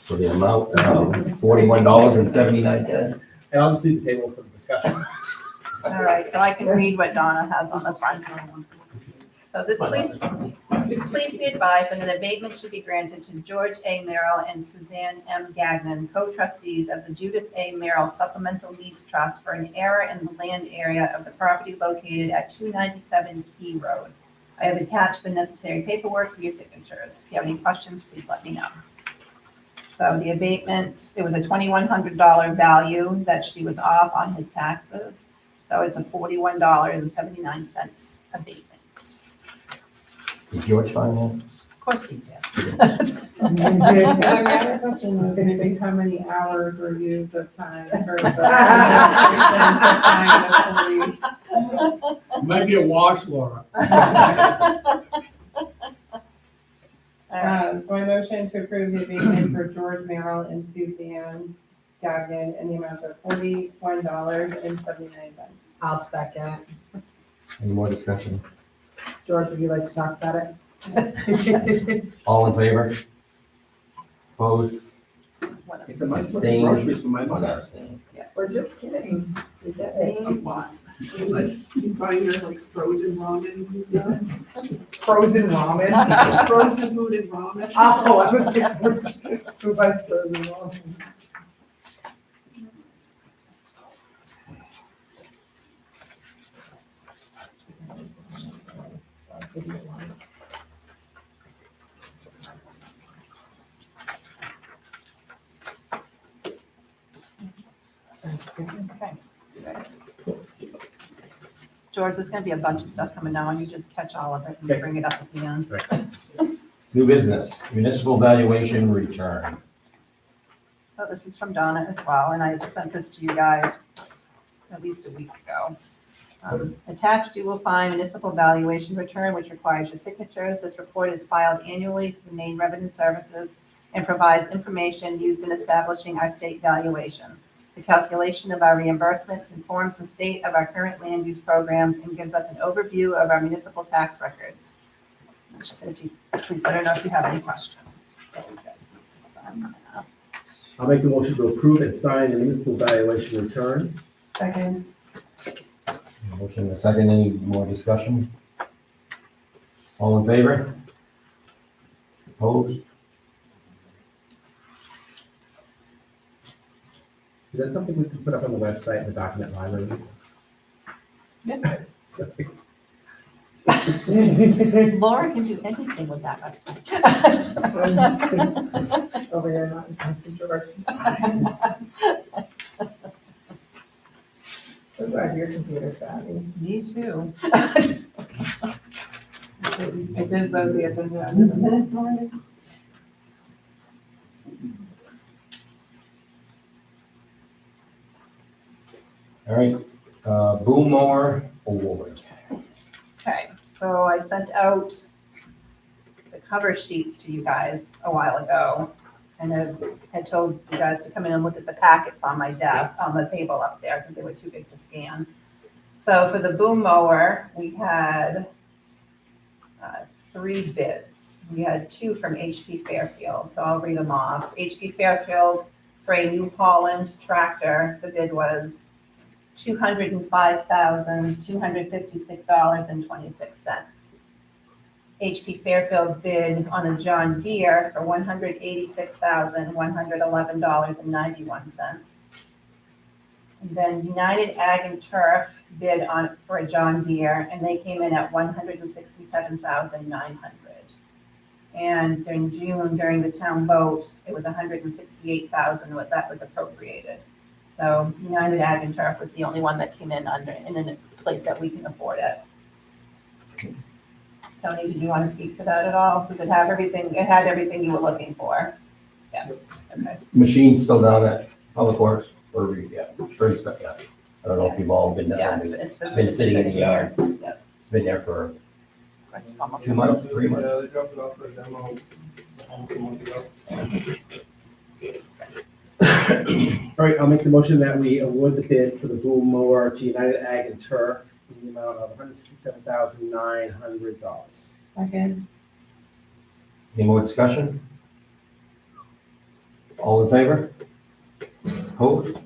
for the amount of $41.79. And I'll just leave the table for the discussion. All right, so I can read what Donna has on the front. So this, please be advised that an abatement should be granted to George A. Merrill and Suzanne M. Gagnon, co-trustees of the Judith A. Merrill Supplemental Needs Trust for an error in the land area of the property located at 297 Key Road. I have attached the necessary paperwork for your signatures. If you have any questions, please let me know. So the abatement, it was a $2,100 value that she was off on his taxes. So it's a $41.79 abatement. Did George find that? Of course he did. My other question was maybe how many hours were used of time for the It might be a wash, Laura. So I motion to approve the abatement for George Merrill and Suzanne Gagnon in the amount of $41.79. I'll second. Any more discussion? George, would you like to talk about it? All in favor? Opposed? It's a month worth of Abstained? groceries for my One mother. abstain. We're just kidding. We get it. Like, you buying your like frozen ramens and stuff. Frozen ramen. Frozen food and ramen. Oh, I was like, who buys frozen ramen? Okay. George, there's gonna be a bunch of stuff coming down. You just catch all of it and Okay. bring it up at the end. New business, municipal valuation return. So this is from Donna as well, and I sent this to you guys at least a week ago. Attached, you will find municipal valuation return, which requires your signatures. This report is filed annually through Maine Revenue Services and provides information used in establishing our state valuation. The calculation of our reimbursements informs the state of our current land use programs and gives us an overview of our municipal tax records. She said, if you, please let her know if you have any questions. So you guys need to sign that. I'll make the motion to approve and sign the municipal valuation return. Second. Motion and a second, any more discussion? All in favor? Opposed? Is that something we can put up on the website in the document library? Yeah. Sorry. Laura can do anything with that website. Over here, not impressed with George. So glad you're computer savvy. Me too. I did vote the agenda. That's all right. All right, boom mower award. Okay, so I sent out the cover sheets to you guys a while ago. And I had told you guys to come in and look at the packets on my desk, on the table up there, since they were too big to scan. So for the boom mower, we had 3 bids. We had 2 from HP Fairfield, so I'll read them off. HP Fairfield for a New Holland tractor, the bid was $205,256.26. HP Fairfield bid on a John Deere for $186,111.91. And then United Ag and Turf bid on for a John Deere, and they came in at $167,900. And during June, during the town vote, it was $168,000 what that was appropriated. So United Ag and Turf was the only one that came in under, in a place that we can afford it. Tony, did you want to speak to that at all? Does it have everything, it had everything you were looking for? Yes, okay. Machine's still down at Public Works, or, yeah, sure, yeah. I don't know if you've all been Yeah, down. it's Been sitting in the yard. Yep. It's been there for It's almost 2 months, 3 months. Yeah, they dropped it off for a demo almost a month ago. All right, I'll make the motion that we award the bid for the boom mower to United Ag and Turf in the amount of $167,900. Second. Any more discussion? All in favor? Opposed?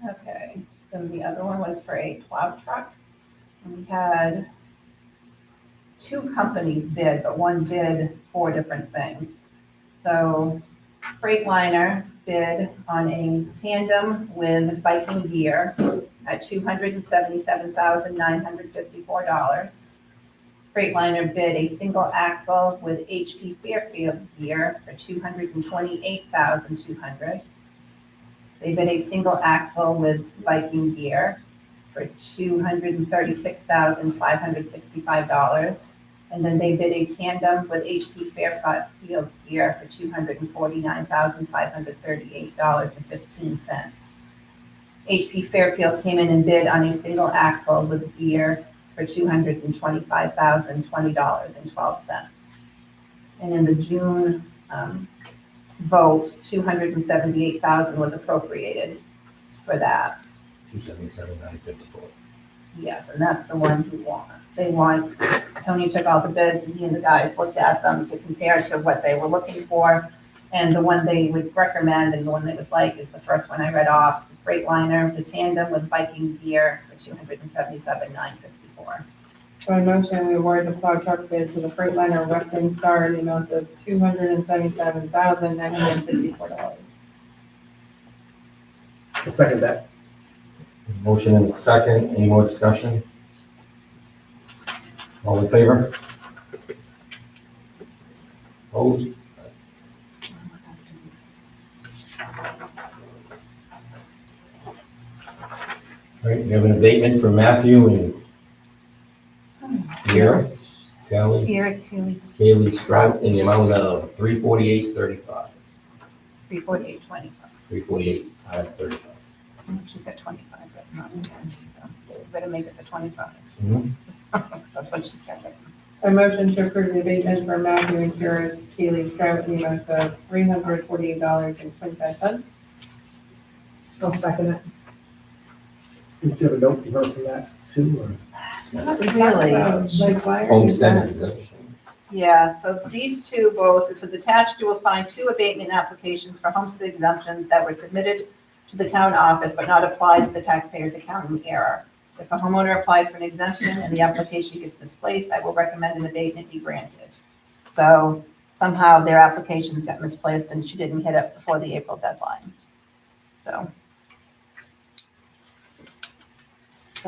Okay, then the other one was for a plow truck. And we had two companies bid, but one bid 4 different things. So Freightliner bid on a tandem with biking gear at $277,954. Freightliner bid a single axle with HP Fairfield gear for $228,200. They bid a single axle with biking gear for $236,565. And then they bid a tandem with HP Fairfield gear for $249,538.15. HP Fairfield came in and bid on a single axle with gear for $225,020.12. And in the June vote, $278,000 was appropriated for that. 277,954. Yes, and that's the one who wants. They want, Tony took all the bids and he and the guys looked at them to compare to what they were looking for. And the one they would recommend and the one they would like is the first one I read off, the Freightliner, the tandem with biking gear for $277,954. By motion, we award the plow truck bid to the Freightliner Western Star in the amount of $277,954. I'll second that. Motion and a second. Any more discussion? All in favor? Opposed? All right, we have an abatement for Matthew and Pierre, Kelly, Here, Haley's Haley Strout in the amount of $348.35. 348.25. $348.35. She's got 25 written on here, so better make it the 25. Mhm. That's what she's got written. A motion to approve the abatement for Matthew and Kira Keeley Strout in the amount of $348.25. I'll second it. Did you have a note from her for that too, or? Not really. Like, why are you Homestead that? exemption. Yeah, so these two both, it says attached, you will find 2 abatement applications for homestead exemptions that were submitted to the town office but not applied to the taxpayer's account in error. If a homeowner applies for an exemption and the application gets misplaced, I will recommend an abatement be granted. So somehow their applications got misplaced and she didn't hit it before the April deadline. So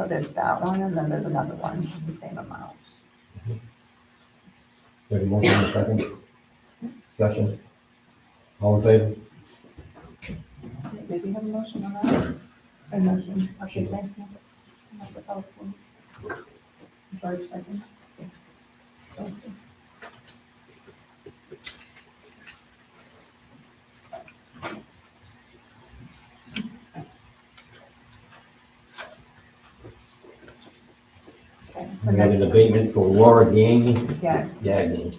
there's that one, and then there's another one, the same amount. We have a motion and a second. Discussion. All in favor? Did we have a motion on that? A motion. Okay, thank you. I must have fell asleep. George second. Thank you. Okay, We have an abatement for Laura Gagne, yeah, Gagnon,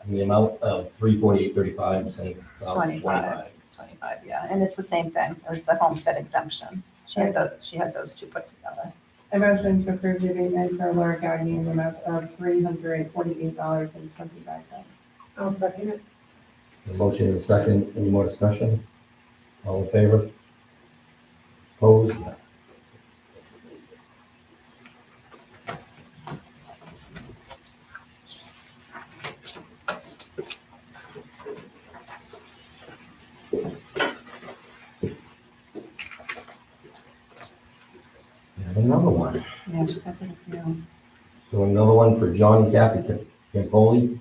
in the amount of $348.35, saying it's 25, it's 25, yeah, and it's the same thing as the homestead exemption. She had those two put together. A motion to approve the abatement for Laura Gagnon in the amount of $348.25. I'll second it. A motion and a second. Any more discussion? All in favor? Opposed? And another one. Yeah, she's got a few. So another one for John and Kathy Campoli,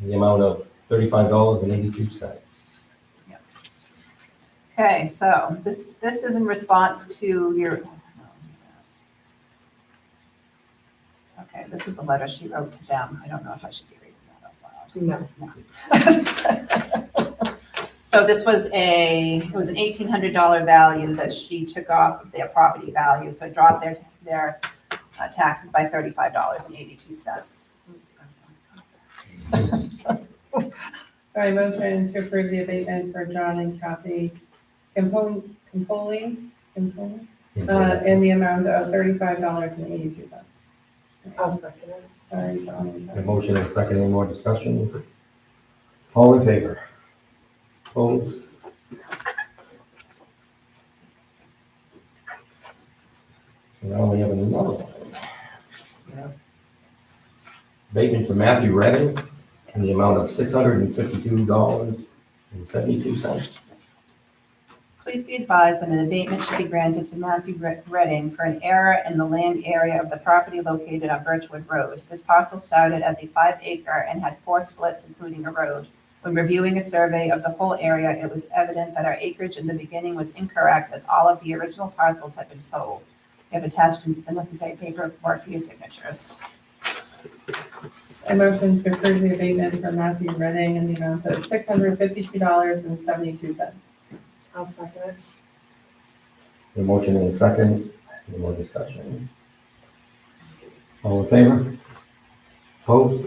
in the amount of $35.82. Okay, so this is in response to your, okay, this is the letter she wrote to them. I don't know if I should be reading that out loud. No. No. So this was it was an $1,800 value that she took off of their property value, so it dropped their taxes by $35.82. I motion to approve the abatement for John and Kathy Campoli, in the amount of $35.82. I'll second it. Sorry, John. A motion and a second, any more discussion? All in favor? Opposed? So now we have another one. Abatement for Matthew Redding in the amount of $652.72. Please be advised that an abatement should be granted to Matthew Redding for an error in the land area of the property located on Birchwood Road. This parcel started as a 5-acre and had 4 splits, including a road. When reviewing a survey of the whole area, it was evident that our acreage in the beginning was incorrect, as all of the original parcels had been sold. We have attached the necessary paperwork for your signatures. I motion to approve the abatement for Matthew Redding in the amount of $652.72. I'll second it. A motion and a second, any more discussion? All in favor? Opposed?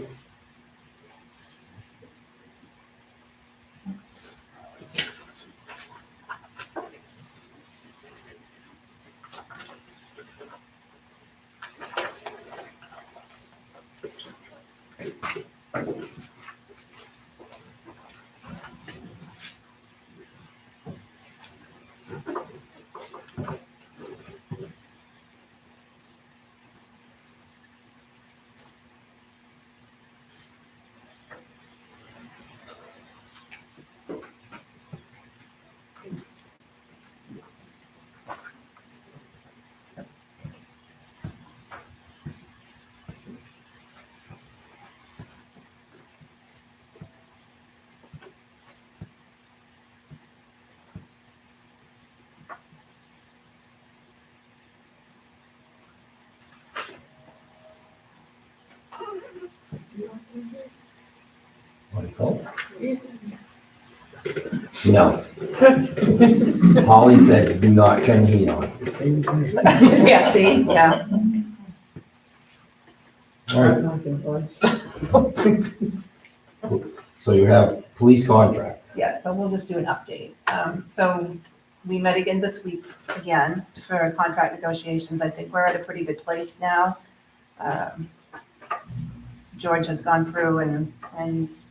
What do you call it? No. Holly said, do not turn the heat on. Yeah, see, yeah. All right, so you have police contract. Yeah, so we'll just do an update. So we met again this week again for contract negotiations. I think we're at a pretty good place now. George has gone through and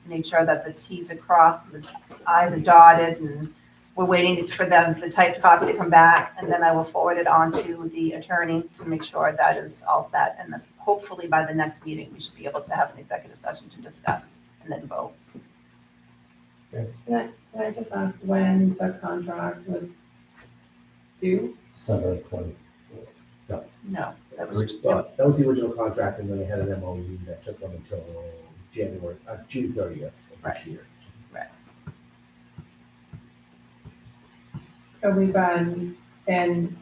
made sure that the Ts are crossed, the Is are dotted, and we're waiting for the typed copy to come back, and then I will forward it on to the attorney to make sure that is all set. And then hopefully by the next meeting, we should be able to have an executive session to discuss and then vote. Can I just ask when the contract was due? December 20. No, that was, That was the original contract, and then they had an MOU that took them until June 30th of this year. So we've been in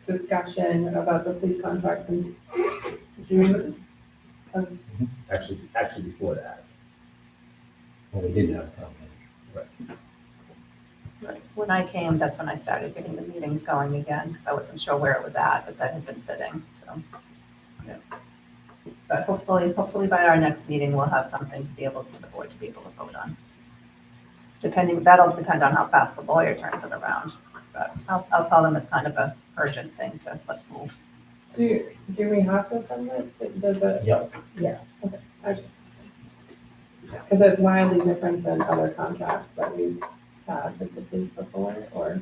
discussion about the police contract since June of, Actually before that. Well, we didn't have a town manager. right. When I came, that's when I started getting the meetings going again, because I wasn't sure where it was at, but that had been sitting, so. Yeah. But hopefully by our next meeting, we'll have something to be able, for the board to be able to vote on. That'll depend on how fast the lawyer turns it around, but I'll tell them it's kind of a urgent thing to, let's move. do we have to send it? Does it? Yep. Yes, okay. Because it's wildly different than other contracts that we've had with the police before, or,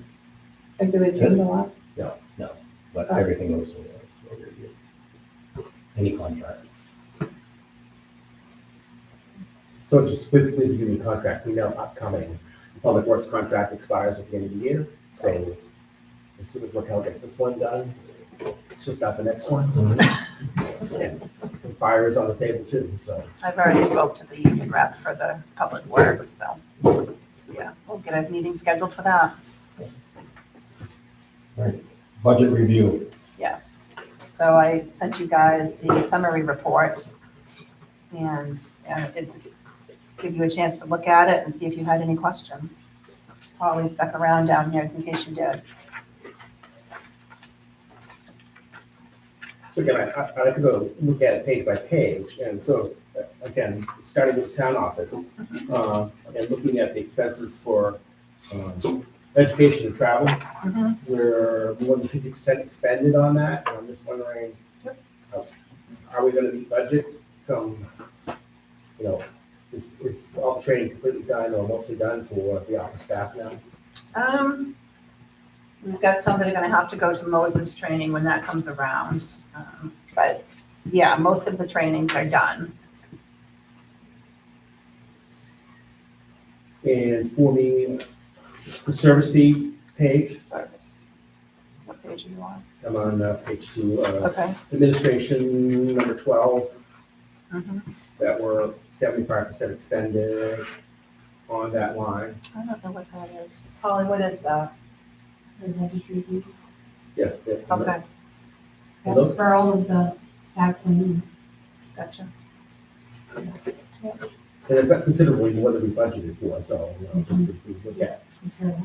like, do they change a lot? No, but everything goes through review. Any contract. So just with the union contract, we know upcoming public works contract expires at the end of the year. So as soon as Raquel gets this one done, she'll start the next one. And fire is on the table too, so. I've already spoke to the union rep for the public works, so, yeah, we'll get a meeting scheduled for that. All right, budget review. Yes. So I sent you guys the summary report, and it give you a chance to look at it and see if you had any questions. Holly stuck around down here in case you did. So again, I like to go look at it page by page, and so, again, starting with the town office, and looking at the expenses for, education and travel. Mhm. We're more than 50% expended on that, and I'm just wondering, are we gonna meet budget come, you know, is all the training completely done or mostly done for the office staff now? We've got some that are gonna have to go to Moses training when that comes around. But yeah, most of the trainings are done. And for me, the service fee page, Service. What page are you on? I'm on page 2, Okay. administration number 12, Mhm. that were 75% expended on that line. I don't know what that is. Holly, what is that? The registry fees. Yes. Okay, That's for all of the tax and gotcha. And it's considerably more than we budgeted for, so, you know, just as we look at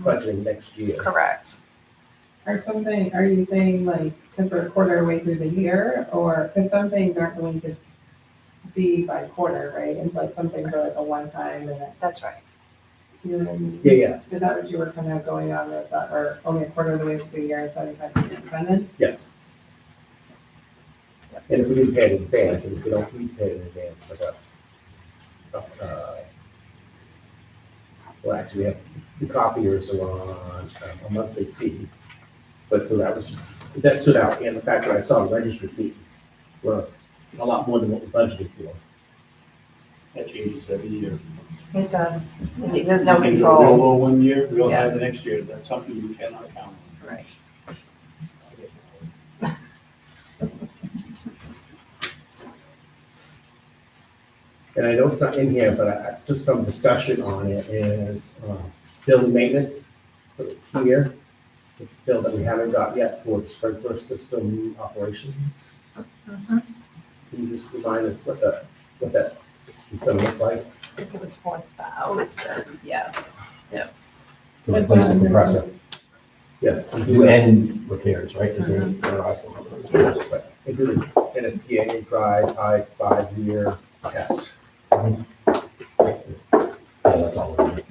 budgeting next year. Correct. Are you saying like, because we're a quarter way through the year, or, because some things aren't going to be by quarter, right? And like some things are like a one-time and it, That's right. you know what I mean? Yeah. Is that what you were kind of going on with, that we're only a quarter of the way through the year and 75% expended? Yes. And if we do pay it in advance, and if we don't, we pay it in advance, like well, actually, we have the copiers are on a monthly fee. But so that stood out, and the fact that I saw registry fees were a lot more than what we budgeted for. That changes every year. It does. There's no Things are real control. low one year, real Yeah. high the next year, that's something you cannot count on. Right. And I know it's not in here, but just some discussion on it is building maintenance for the year. The bill that we haven't got yet for the sprinkler system operations. Mhm. Can you just remind us what that is gonna look like? I think it was 4,000, yes. To replace the compressor. Yes. Do end repairs, right? Because there are some. But they do the NFPA drive, 5-year test. Yeah, that's all. we need.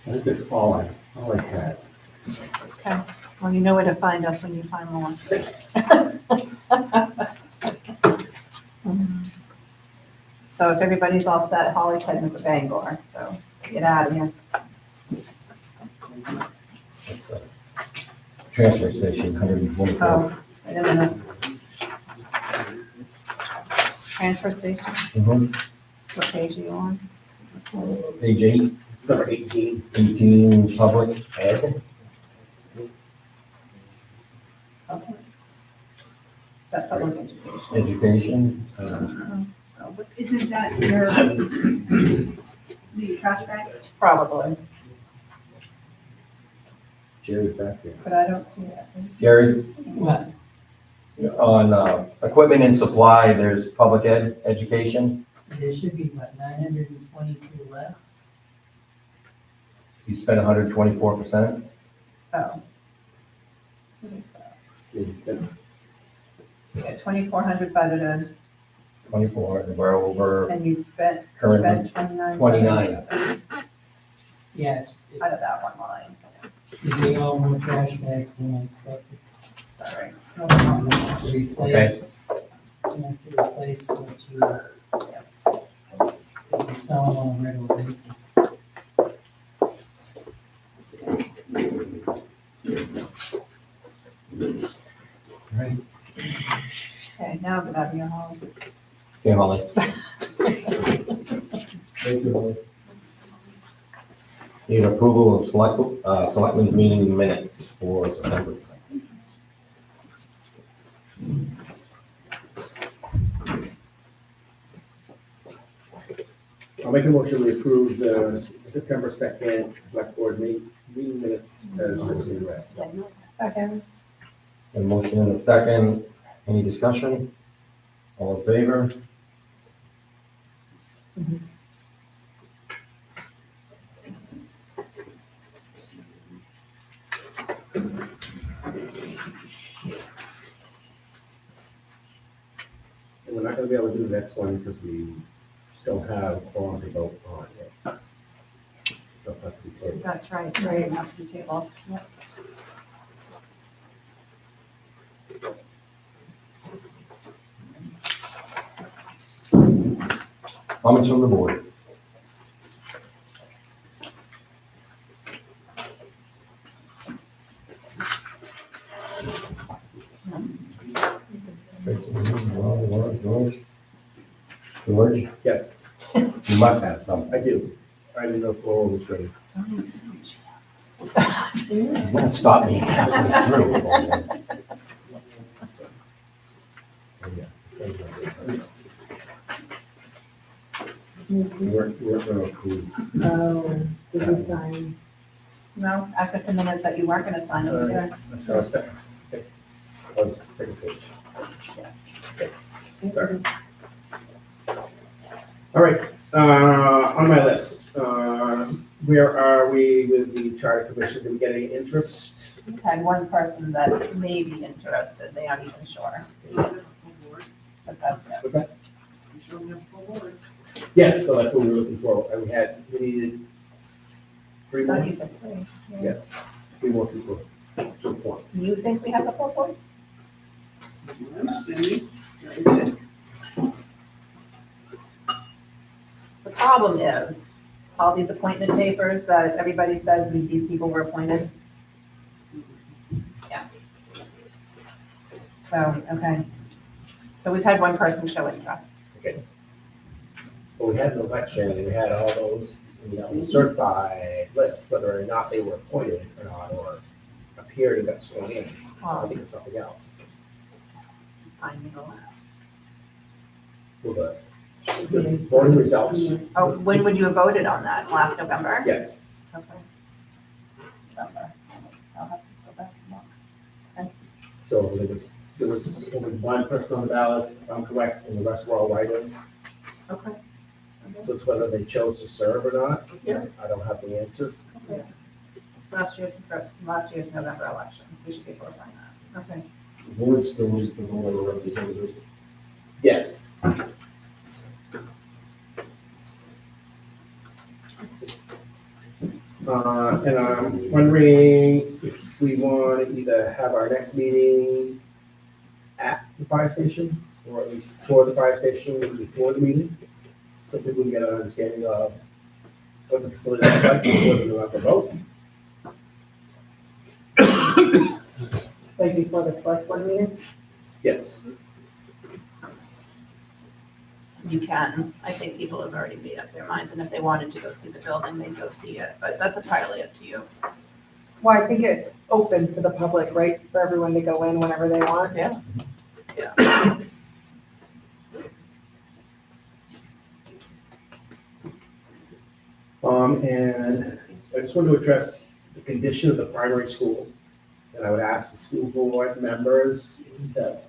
I think that's all I had. Okay, well, you know where to find us when you find more. So if everybody's all set, Holly's heading to Bangor, so get out of here. That's the transfer station, 124. Oh, wait a minute. Transfer station, Mhm. what page are you on? Page 8, It's number 18. 18, public ed. Okay. That's public education. Education. Isn't that your, the trash bags? Probably, Jerry's back there. but I don't see it. Jerry, what? on equipment and supply, there's public ed, education. There should be, what, 922 left? You spent 124%. Oh. What is that? Yeah, he's good. Yeah, 2,400 budgeted, 24, and we're over and you spent Currently 29. Yeah, it's, Out of that one line, it's they all more trash bags than I expected. sorry. No problem. To replace, you have to replace what you sell them on a regular basis. Right. Okay, now I'm gonna have your home. Okay, Holly. Thank you, Holly. Need approval of selectmen's meeting minutes for September 2nd. I'll make a motion to approve the September 2nd select board meeting minutes as written. Yeah, you Second. A motion and a second. Any discussion? All in favor? And we're not gonna be able to do the next one because we don't have on to vote on yet. Stuff have to be tabled. That's right, it doesn't have to be tabled. Yep. Comments from the board? George, Yes, you must have something. I do. I didn't know if Laurel was ready. He's gonna stop me halfway through. Oh, yeah. We're gonna approve. Oh, did we sign? No, I got the minutes that you weren't gonna sign over there. That's our second. Okay. Oh, it's the second page. Yes. Sorry. All right, on my list, where are we with the charter commission? Did we get any interest? We've had one person that may be interested, they aren't even sure, but that's it. What's that? I'm sure we have a full board. Yes, so that's what we were looking for. And we needed three I more, thought you said three. Yeah. 3 more people to appoint. Do you think we have a full board? That's my understanding. Very good. The problem is, all these appointment papers that everybody says these people were appointed. Yeah. So, okay. So we've had one person show interest. Okay. But we had an election and we had all those, certified list, whether or not they were appointed or not, or appeared and got sworn in. I think it's something else. Finding the last. Well, the voting results, Oh, when would you have voted on that? Last November? yes. Okay. November. I'll have to go back and look. So there was only one person on the ballot, if I'm correct, and the rest were all write-ins. Okay. So it's whether they chose to serve or not. Yeah. I don't have the answer. Last year's November election. We should be able to find that. Okay. The board still needs to vote on a representative. Yes. And I'm wondering if we want to either have our next meeting at the fire station, or at least tour the fire station before the meeting, so people can get an understanding of what the facility looks like before they go out to vote. Like before the select board meeting? Yes. You can. I think people have already made up their minds, and if they wanted to go see the building, they'd go see it, but that's entirely up to you. Well, I think it's open to the public, right, for everyone to go in whenever they want. Yeah. Yeah. And I just want to address the condition of the primary school. And I would ask the school board members that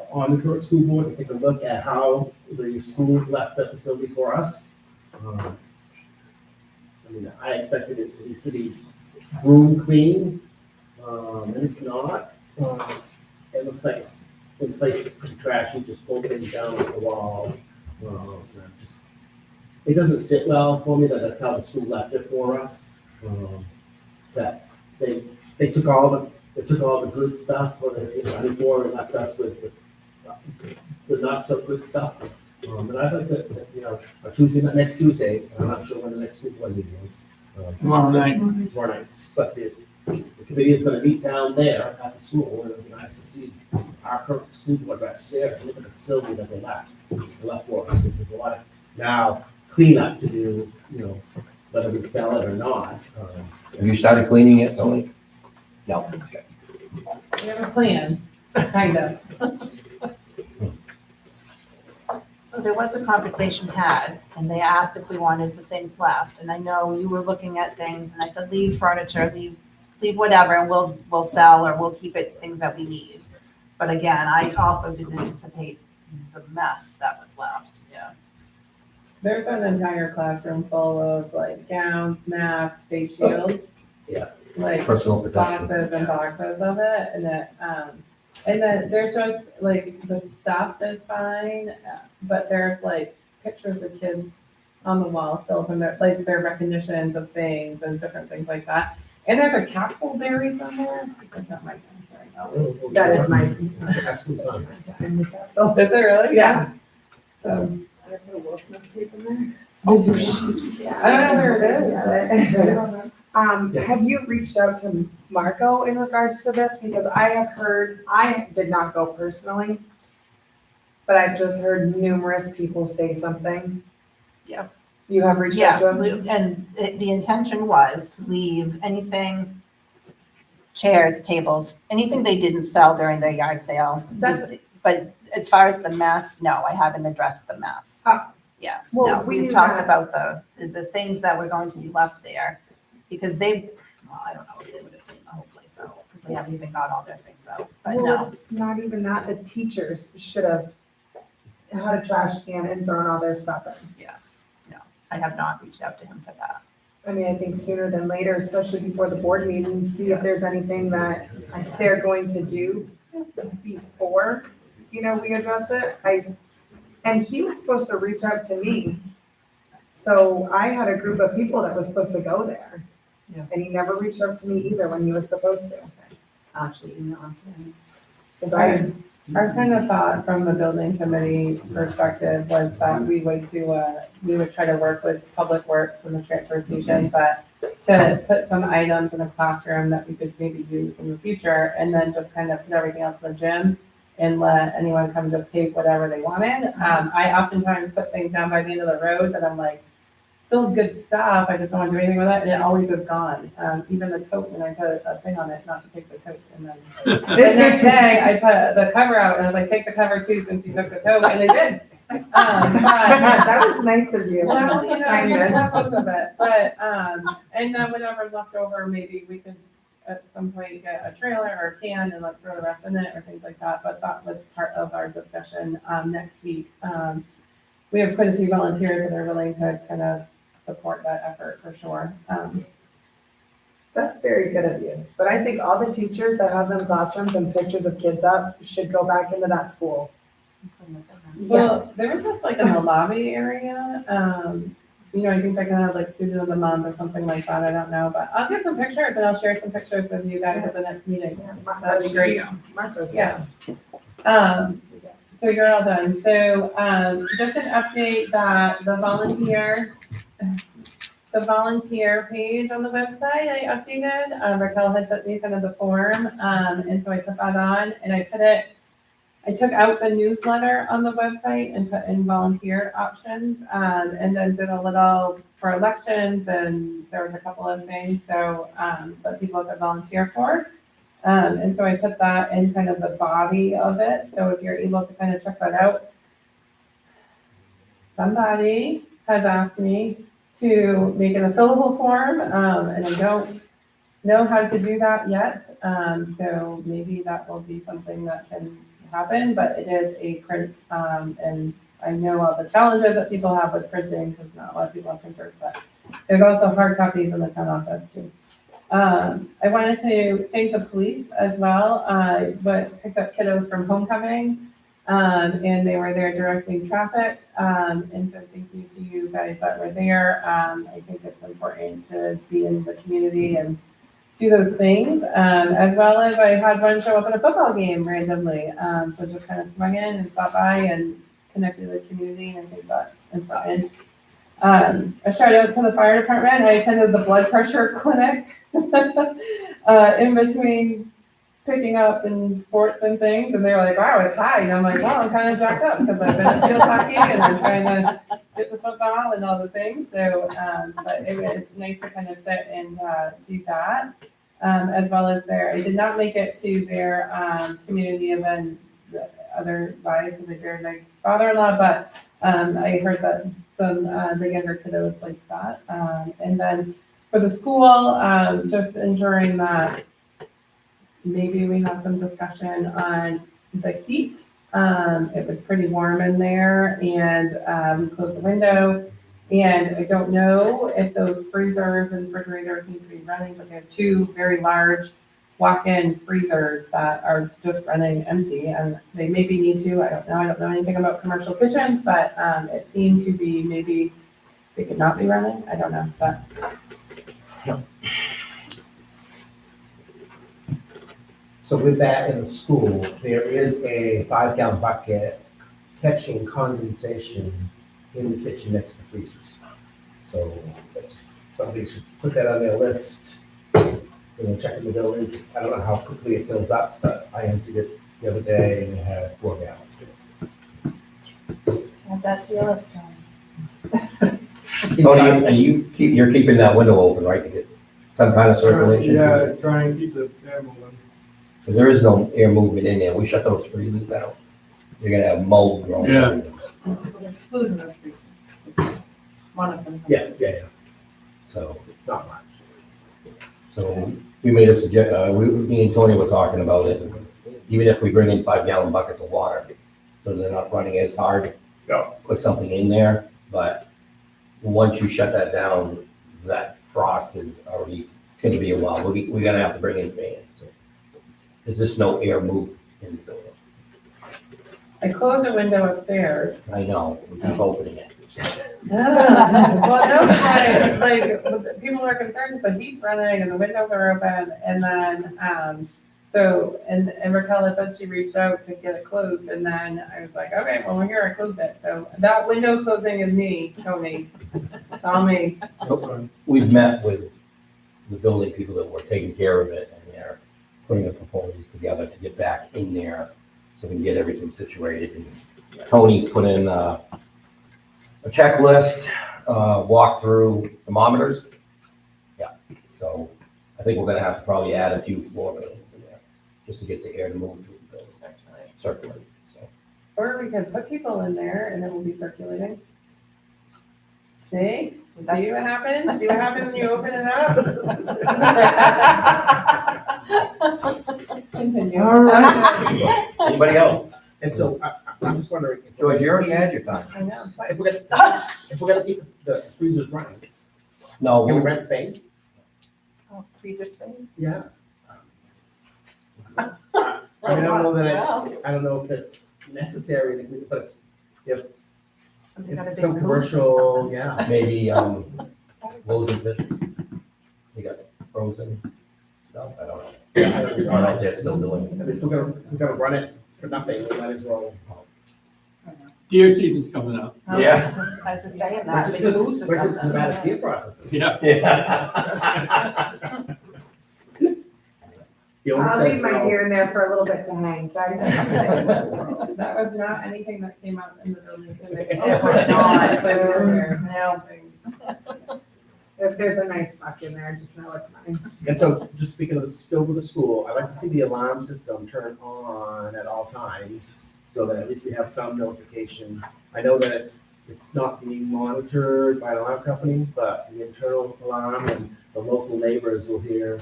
on the current school board to take a look at how the school left the facility for us. I mean, I expected it at least to be room clean, and it's not. It looks like it's in places pretty trashy, just pulled things down with the walls. It doesn't sit well for me that that's how the school left it for us. That they took all the good stuff for the before and left us with the not so good stuff. And I think that next Tuesday, I'm not sure when the next school board meeting is. Tomorrow night. Tomorrow night, but the committee is gonna meet down there at the school, and it'll be nice to see our current school board reps there and look at the facility that they left for us, because there's a lot of now cleanup to do, whether we sell it or not. Have you started cleaning it, Tony? No. Okay. We have a plan, kind of. So there was a conversation had, and they asked if we wanted the things left, and I know you were looking at things, and I said, leave furniture, leave leave whatever, and we'll sell, or we'll keep it, things that we need. But again, I also didn't anticipate the mess that was left, yeah. There's an entire classroom full of like gowns, masks, face shields. Yeah. Like Personal protection. boxes and boxes of it, and then there's just like the stuff is fine, but there's like pictures of kids on the wall still from their, like their recognitions of things and different things like that. And there's a capsule buried somewhere. That's not my thing, sorry. Oh. That is my. Absolutely fine. So, Is it really? yeah. So, I put a Will Smith tape in there. I don't know where it is. Have you reached out to Marco in regards to this? Because I have heard, I did not go personally, but I've just heard numerous people say something. Yep. You have reached out to him? And the intention was to leave anything, chairs, tables, anything they didn't sell during their yard sale. But as far as the mess, no, I haven't addressed the mess. Yes, well, no, we we've knew talked that. about the things that were going to be left there. Because well, I don't know if they would have cleaned the whole place out, because they haven't even got all their things out, but Well, no. it's not even that. The teachers should have had a trash can and thrown all their stuff in. I have not reached out to him for that. I mean, I think sooner than later, especially before the board meeting, see if there's anything that they're going to do before, we address it. And he was supposed to reach out to me. So I had a group of people that was supposed to go there. Yeah. And he never reached out to me either when he was supposed to. Actually, email him to him. Because Our kind of thought from the building committee perspective was that we would try to work with Public Works and the transfer station, but to put some items in a classroom that we could maybe use in the future, and then just kind of put everything else in the gym and let anyone come just take whatever they wanted. I oftentimes put things down by the end of the road that I'm like, still good stuff, I just don't want to do anything with it, and it always is gone. Even the tote, when I put a thing on it, not to take the tote, and then the next day, I put the cover out, and I was like, take the cover too, since you took the tote, and they did. that was nice of you. Well, you know, Kindness. that's most of it, but, and then whatever's left over, maybe we could at some point get a trailer or a can and like throw the rest in it or things like that, but that was part of our discussion, next week. We have quite a few volunteers that are willing to kind of support that effort for sure. That's very good of you. But I think all the teachers that have them classrooms and pictures of kids up should go back into that school. Well, Yes. there was just like in the lobby area, I think they can have like student of the month or something like that, I don't know, but I'll get some pictures and I'll share some pictures with you guys at the next meeting. That'd be great. Marco's, Yeah. So you're all done. So, just an update that the volunteer page on the website, I updated. Raquel had sent me kind of the form, and so I put that on, and I took out the newsletter on the website and put in volunteer options, and then did a little for elections, and there was a couple of things, so, that people could volunteer for. And so I put that in kind of the body of it, so if you're able to kind of check that out. Somebody has asked me to make it a fillable form, and I don't know how to do that yet. So maybe that will be something that can happen, but it is a print, and I know all the challenges that people have with printing, because not a lot of people have printers, but there's also hard copies in the town office too. I wanted to thank the police as well, but picked up kiddos from homecoming, and they were there directing traffic, and so thank you to you guys that were there. I think it's important to be in the community and do those things, as well as I had one show up at a football game randomly, so just kind of swung in and stopped by and connected with the community, and I think that's important. A shout out to the fire department. I attended the blood pressure clinic in between picking up in sports and things, and they were like, wow, it's high, and I'm like, well, I'm kind of jacked up because I've been at field hockey and I'm trying to get the football and all the things, so but it was nice to kind of sit and do that, as well as I did not make it to their community event otherwise because I buried my father-in-law, but I heard that some the younger kiddos like that, and then For the school, just ensuring that maybe we have some discussion on the heat. It was pretty warm in there and, we closed the window. And I don't know if those freezers and refrigerators need to be running, but they have two very large walk-in freezers that are just running empty and they maybe need to, I don't know anything about commercial kitchens, but, it seemed to be maybe they could not be running, I don't know, but. So with that in the school, there is a 5-gallon bucket catching condensation in the kitchen next to the freezers. So somebody should put that on their list, checking the building. I don't know how quickly it fills up, but I emptied it the other day and it had 4 gallons in it. Add that to your list, Tony, you're keeping that window open, right, to get some kind of circulation? Yeah, try and keep the air moving. Because there is no air movement in there. We shut those freezers down. You're gonna have mold growing. Yeah. There's food in those freezers. One of them. Yes, yeah. So, Not much. so we made a me and Tony were talking about it. Even if we bring in 5-gallon buckets of water, so they're not running as hard. Yeah. Put something in there, but once you shut that down, that frost is already, it's gonna be a while. We're gonna have to bring in fans. There's just no air movement in the building. I closed the window upstairs. I know, we keep opening it. Well, no, like, people are concerned, the heat's running and the windows are open, and then, so, and Raquel had said she reached out to get it closed, and then I was like, okay, well, we're here, I closed it, so that window closing is me, Tony, it's all me. We've met with the building people that were taking care of it, and they're putting a proposal together to get back in there so we can get everything situated. And Tony's put in a checklist, walk through thermometers. Yeah, so I think we're gonna have to probably add a few floor fans in there just to get the air to move through the building, circulate, so. Or we can put people in there and it will be circulating. See what happens? See what happens when you open it up? Continue. All right. Anybody else? And so I'm just wondering. George, you already had your time. I know. If we're gonna keep the freezers running, No, can we rent space? Oh, freezer space? Yeah. I mean, I don't know that I don't know if it's necessary, but it's, Somebody got a big some booth or commercial, something. yeah. maybe, frozen fishes. You got frozen stuff, I don't know. I I don't know if they're still doing mean, it. if we're gonna run it for nothing, we might as well. Deer season's coming up. Yeah. I was just saying that. Bridget's big booth or Bridget's something. Nevada deer processing. Yeah. Yeah. The owner I'll says leave my no. deer in there for a little bit to hang. That was not anything that came out in the building today. It was not, no. If there's a nice buck in there, just know it's mine. And so, just speaking of still with the school, I like to see the alarm system turn on at all times, so that at least we have some notification. I know that it's not being monitored by an alarm company, but the internal alarm and the local neighbors will hear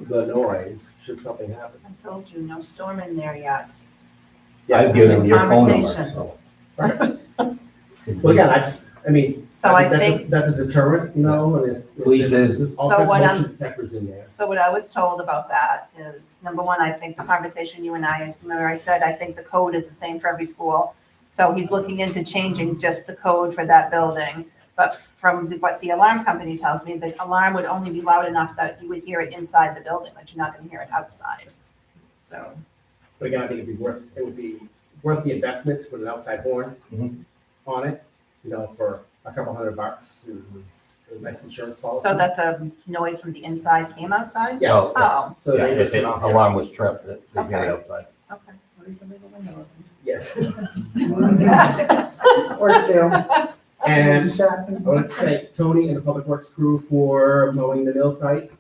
the noise should something happen. I told you, no storm in there yet. I've given them your phone number, Conversation. so. Well, again, I mean, So I that's think, that's a deterrent, and if. Police is- there's all So kinds what of I'm- motion detectors in there. so what I was told about that is, number one, I think the conversation you and I, remember I said, I think the code is the same for every school. So he's looking into changing just the code for that building. But from what the alarm company tells me, the alarm would only be loud enough that you would hear it inside the building, but you're not gonna hear it outside. So, But again, I think it would be worth the investment to put an outside horn Mhm. on it, for a couple $100 is a nice insurance policy. so that the noise from the inside came outside? Yeah. Oh, Oh, So yeah, they if just the went off there. alarm was tripped, they get it Okay. outside. okay. Yes. Or two. And I Shocking. want to thank Tony and the Public Works crew for mowing the mill site.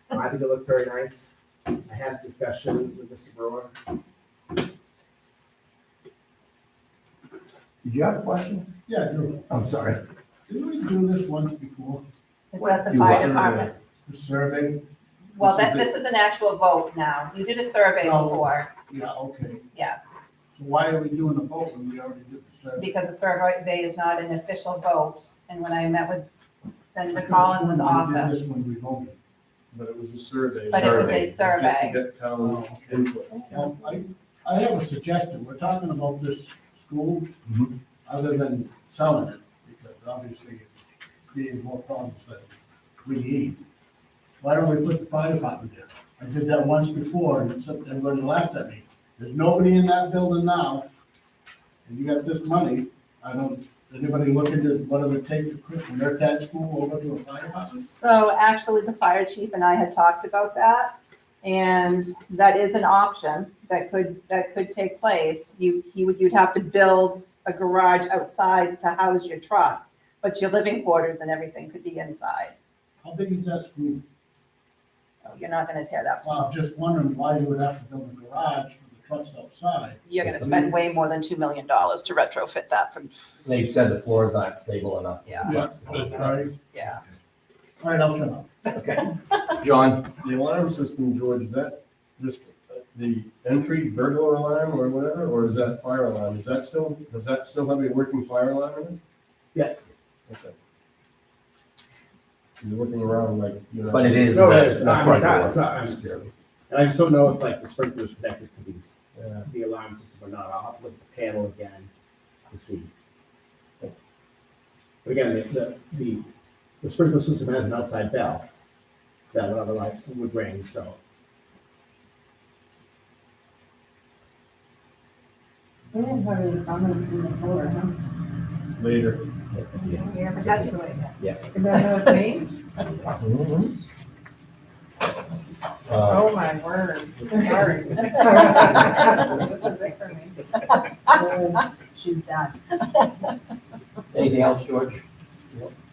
I think it looks very nice. I had a discussion with Mr. Brewer. Did you have a question? Yeah, I do. I'm sorry. Didn't we do this once before? It's at the You fire what? department. The survey? Well, This is this is an actual vote now. You did a survey Oh. before, Yeah, okay. yes, So why are we doing a vote when we already did the survey? because the survey is not an official vote. And when I met with Senator Collins' We did office, this when we voted. But it was a survey. but it was a Just to survey. get town input. Well, I have a suggestion. We're talking about this school, Mhm. other than selling it, because obviously it's creating more problems than we need. Why don't we put the fire department there? I did that once before, and everybody laughed at me. There's nobody in that building now, and you got this money, anybody look into what it would take to quit from their tax school over to a fire department? So actually, the fire chief and I had talked about that, and that is an option that could take place. You'd have to build a garage outside to house your trucks, but your living quarters and everything could be inside. How big is that school? Oh, you're not gonna tear that. Well, I'm just wondering why you would have to build a garage for the trucks outside. You're gonna spend way more than $2 million to retrofit that for, They've said the floors aren't stable enough. for the Yeah. trucks to go That's down. right. yeah. All right, I'll shut up. Okay. John, The alarm system, George, is that just the entry burglar alarm or whatever, or is that fire alarm? Does that still have a working fire alarm in it? Yes. Okay. You're looking around like, you know. but it is No, the it's the not, front it's door. not. Security. And I just don't know if like the sprinklers connected to Yeah. the alarm system or not. I'll have to look at the panel again to see. But again, the sprinkler system has an outside bell that otherwise would ring, so. We didn't have any comments from the floor, huh? Later. We haven't got to it yet. Is that a change? Mhm. Oh, my word. Sorry. This is it for me. She's done. Anything else, George?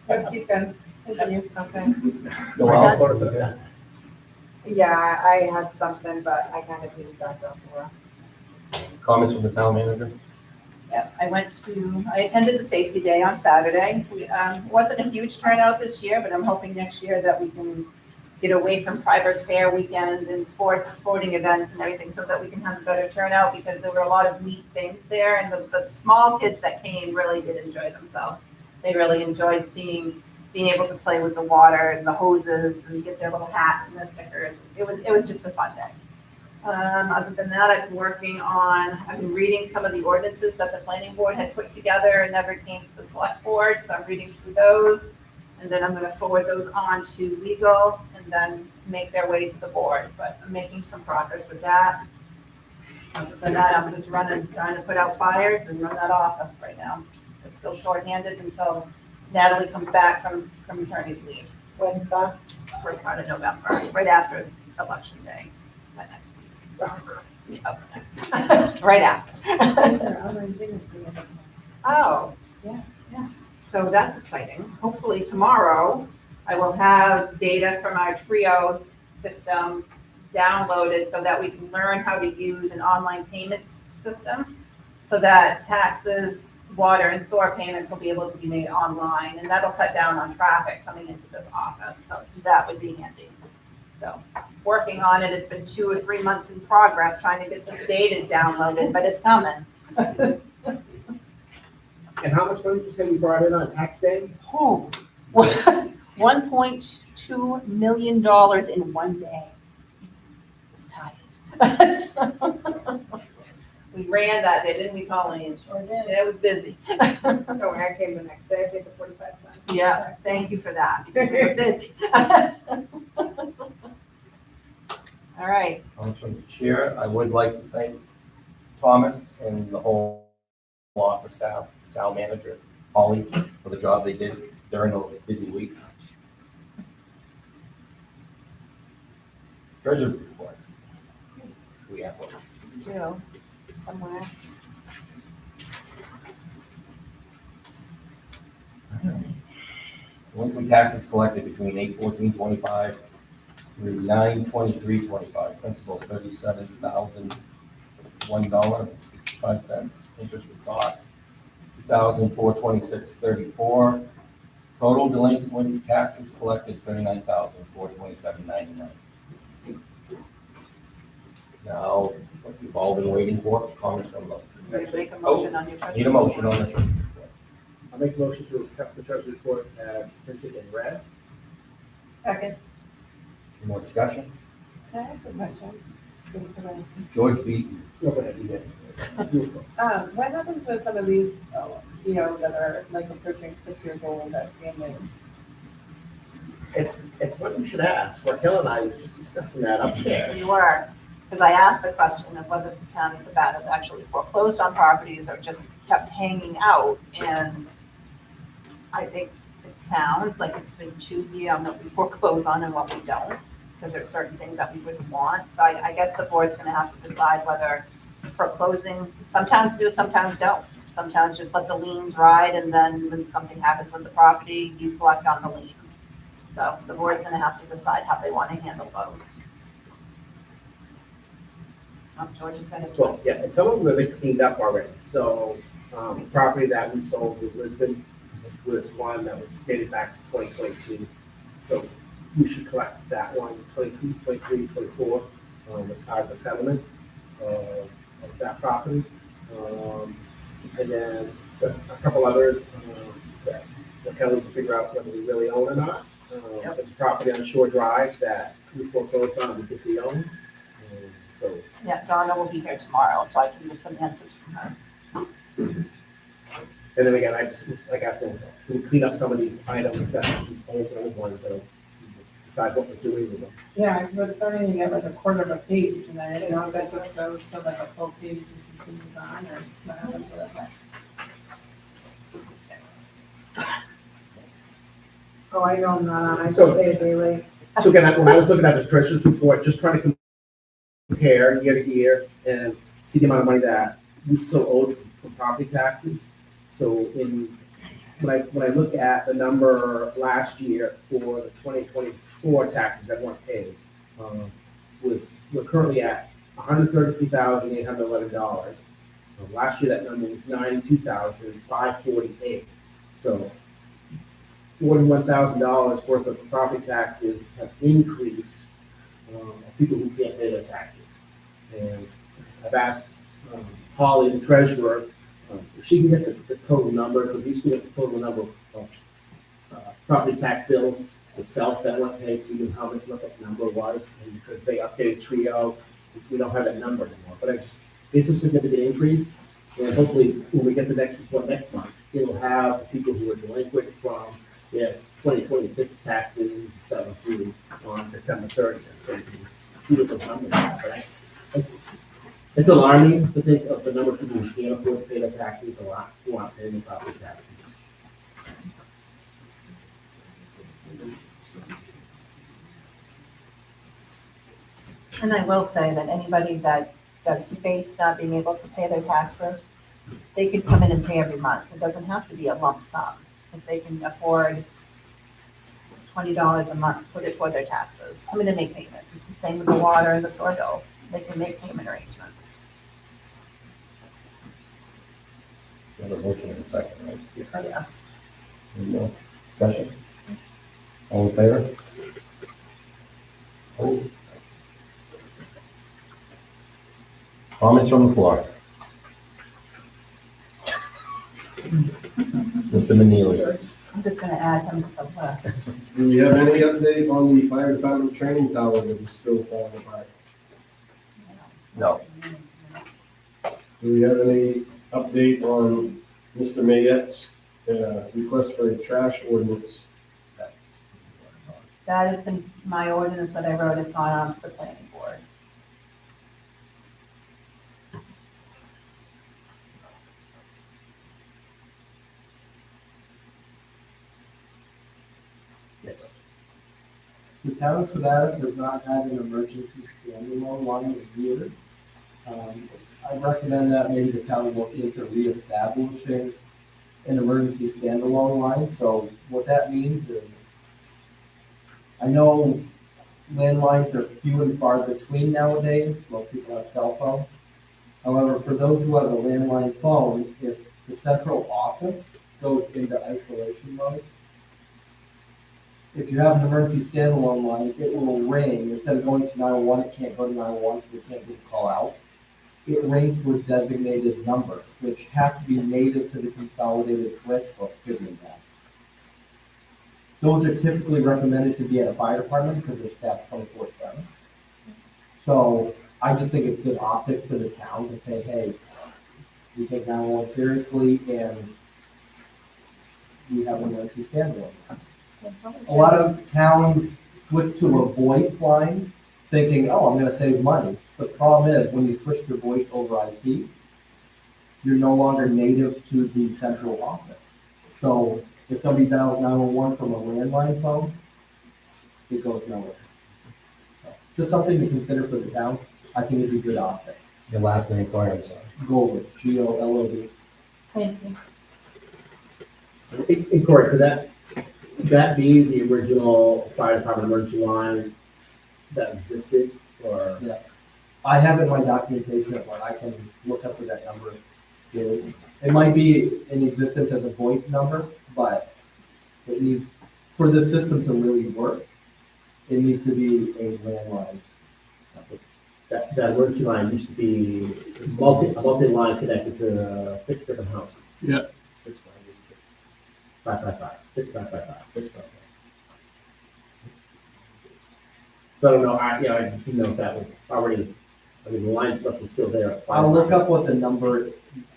Yep, keep going. Continue. Okay. No else? Yeah, I had something, but I kind of needed that done for. Comments from the town manager? Yeah, I attended the safety day on Saturday. Wasn't a huge turnout this year, but I'm hoping next year that we can get away from private fair weekend and sporting events and everything so that we can have a better turnout because there were a lot of neat things there and the small kids that came really did enjoy themselves. They really enjoyed being able to play with the water and the hoses and get their little hats and their stickers. It was just a fun day. Other than that, I've been reading some of the ordinances that the planning board had put together and never came to the select board, so I'm reading through those. And then I'm gonna forward those on to legal and then make their way to the board, but I'm making some progress with that. Other than that, I'm just trying to put out fires and run that office right now. It's still shorthanded until Natalie comes back from maternity leave. When's that? First part of November, right after election day, that next week. Yeah. Right after. Oh, yeah. So that's exciting. Hopefully tomorrow I will have data from our Trio system downloaded so that we can learn how to use an online payments system so that taxes, water and sewer payments will be able to be made online and that'll cut down on traffic coming into this office. So that would be handy. So working on it, it's been 2 or 3 months in progress trying to get this data downloaded, but it's coming. And how much money did you say we brought in on tax day? Oh, $1.2 million in one day. I was tired. We ran that day, didn't we, Colleen? Sure did. It was busy. Oh, when I came the next day, I paid the 45 cents. Yeah, thank you for that, because we were busy. All right. Comments from the chair? I would like to thank Thomas and the whole office staff, town manager, Holly, for the job they did during those busy weeks. Treasurer's report. We have one. Do, somewhere. Delinquent taxes collected between 8/14/25 through 9/23/25. Principal $37,001.65. Interest with cost $2,426.34. Total delinquent taxes collected, 39,427.99. Now, what we've all been waiting for, comments from the. You make a motion on your treasurer's Need a motion on report. the treasurer's report. I'll make a motion to accept the treasurer's report as printed and read. Second, Any more discussion? can I ask a question? George Beaton. No, go ahead, you get it. You go first. What happens with some of these, that are like approaching 6 years old that's standing? It's what you should ask. Raquel and I was just discussing that upstairs. You were, because I asked the question of whether the town of Savannah has actually foreclosed on properties or just kept hanging out. And I think it sounds like it's been choosy on what we foreclose on and what we don't, because there are certain things that we wouldn't want. So I guess the board's gonna have to decide whether foreclosing, some towns do, some towns don't. Some towns just let the liens ride, and then when something happens with the property, you collect on the liens. So the board's gonna have to decide how they wanna handle those. George is gonna. Well, yeah, and some of them have been cleaned up already. So, the property that we sold in Lisbon was one that was dated back to 2022. So we should collect that one, 22, 23, 24, as part of the settlement of that property. And then a couple others that Kelly needs to figure out whether we really own or not. It's property on Shore Drive that we foreclosed on and we think we own. So, Yeah, Donna will be here tomorrow, so I can get some answers from her. and then again, I just, like I said, we clean up some of these items that, these old ones, and decide what we're doing with them. Yeah, because it's starting to get like a quarter of a page, and then I don't know if that just goes to like a full page and continues on, or what happens with that. Oh, I know I'm not on, I So- pay it daily. So again, when I was looking at the treasurer's report, just trying to compare year to year and see the amount of money that we still owe from property taxes. So when I look at the number last year for the 2024 taxes that weren't paid, we're currently at $133,811. Last year, that number was $92,548. So $41,000 worth of property taxes have increased of people who can't pay their taxes. And I've asked Holly, the treasurer, if she can get the total number, because we used to get the total number of property tax bills itself that weren't paid, so we knew how much, what that number was. And because they updated Trio, we don't have that number anymore. But it's a significant increase. And hopefully, when we get the next report next month, it'll have the people who are delinquent from their 2026 taxes that were due on September 30th. So you can see what those numbers are. But it's alarming to think of the number of people who can't afford to pay their taxes, a lot who aren't paying their property taxes. And I will say that anybody that does face not being able to pay their taxes, they could come in and pay every month. It doesn't have to be a lump sum. If they can afford $20 a month, put it toward their taxes, come in and make payments. It's the same with the water and the sewer bills. They can make payment arrangements. You have a motion in a second, right? So yes. Any more discussion? All in favor? Opposed? Comments from the floor? Mr. Manili. I'm just gonna add him to the list. Do we have any update on the fire department training tower that is still falling apart? No. Do we have any update on Mr. Mayette's request for a trash ordinance? That has been, my ordinance that I wrote has gone on to the planning board. Yes. The town of Savannah does not have an emergency standalone line in years. I recommend that maybe the town look into reestablishing an emergency standalone line. So what that means is, I know landlines are few and far between nowadays. Most people have cell phones. However, for those who have a landline phone, if the central office goes into isolation mode, if you have an emergency standalone line, it will ring, instead of going to 911, it can't go to 911 because it can't get a call out. It rings to a designated number, which has to be native to the consolidated switch or figuring that. Those are typically recommended to be at a fire department because they're staffed 24/7. So I just think it's good optics for the town to say, hey, we take 911 seriously and we have an emergency standalone. A lot of towns switch to a VoIP line thinking, oh, I'm gonna save money. The problem is, when you switch to voice over IP, you're no longer native to the central office. So if somebody dials 911 from a landline phone, it goes nowhere. So, just something to consider for the town. I think it'd be good optic. Your last name, Corey, I'm sorry. Gold, Golod. Thank you. Hey, Corey, could that be the original fire department emergency line that existed, or? Yeah. I have it in my documentation, but I can look up where that number is. It might be in existence as a VoIP number, but it needs, for the system to really work, it needs to be a landline. That emergency line used to be a multi-line connected to 6 different houses. Yeah. 6586. 555. 6555. 655. So I don't know, I didn't know if that was already, I mean, the lines must be still there. I'll look up what the number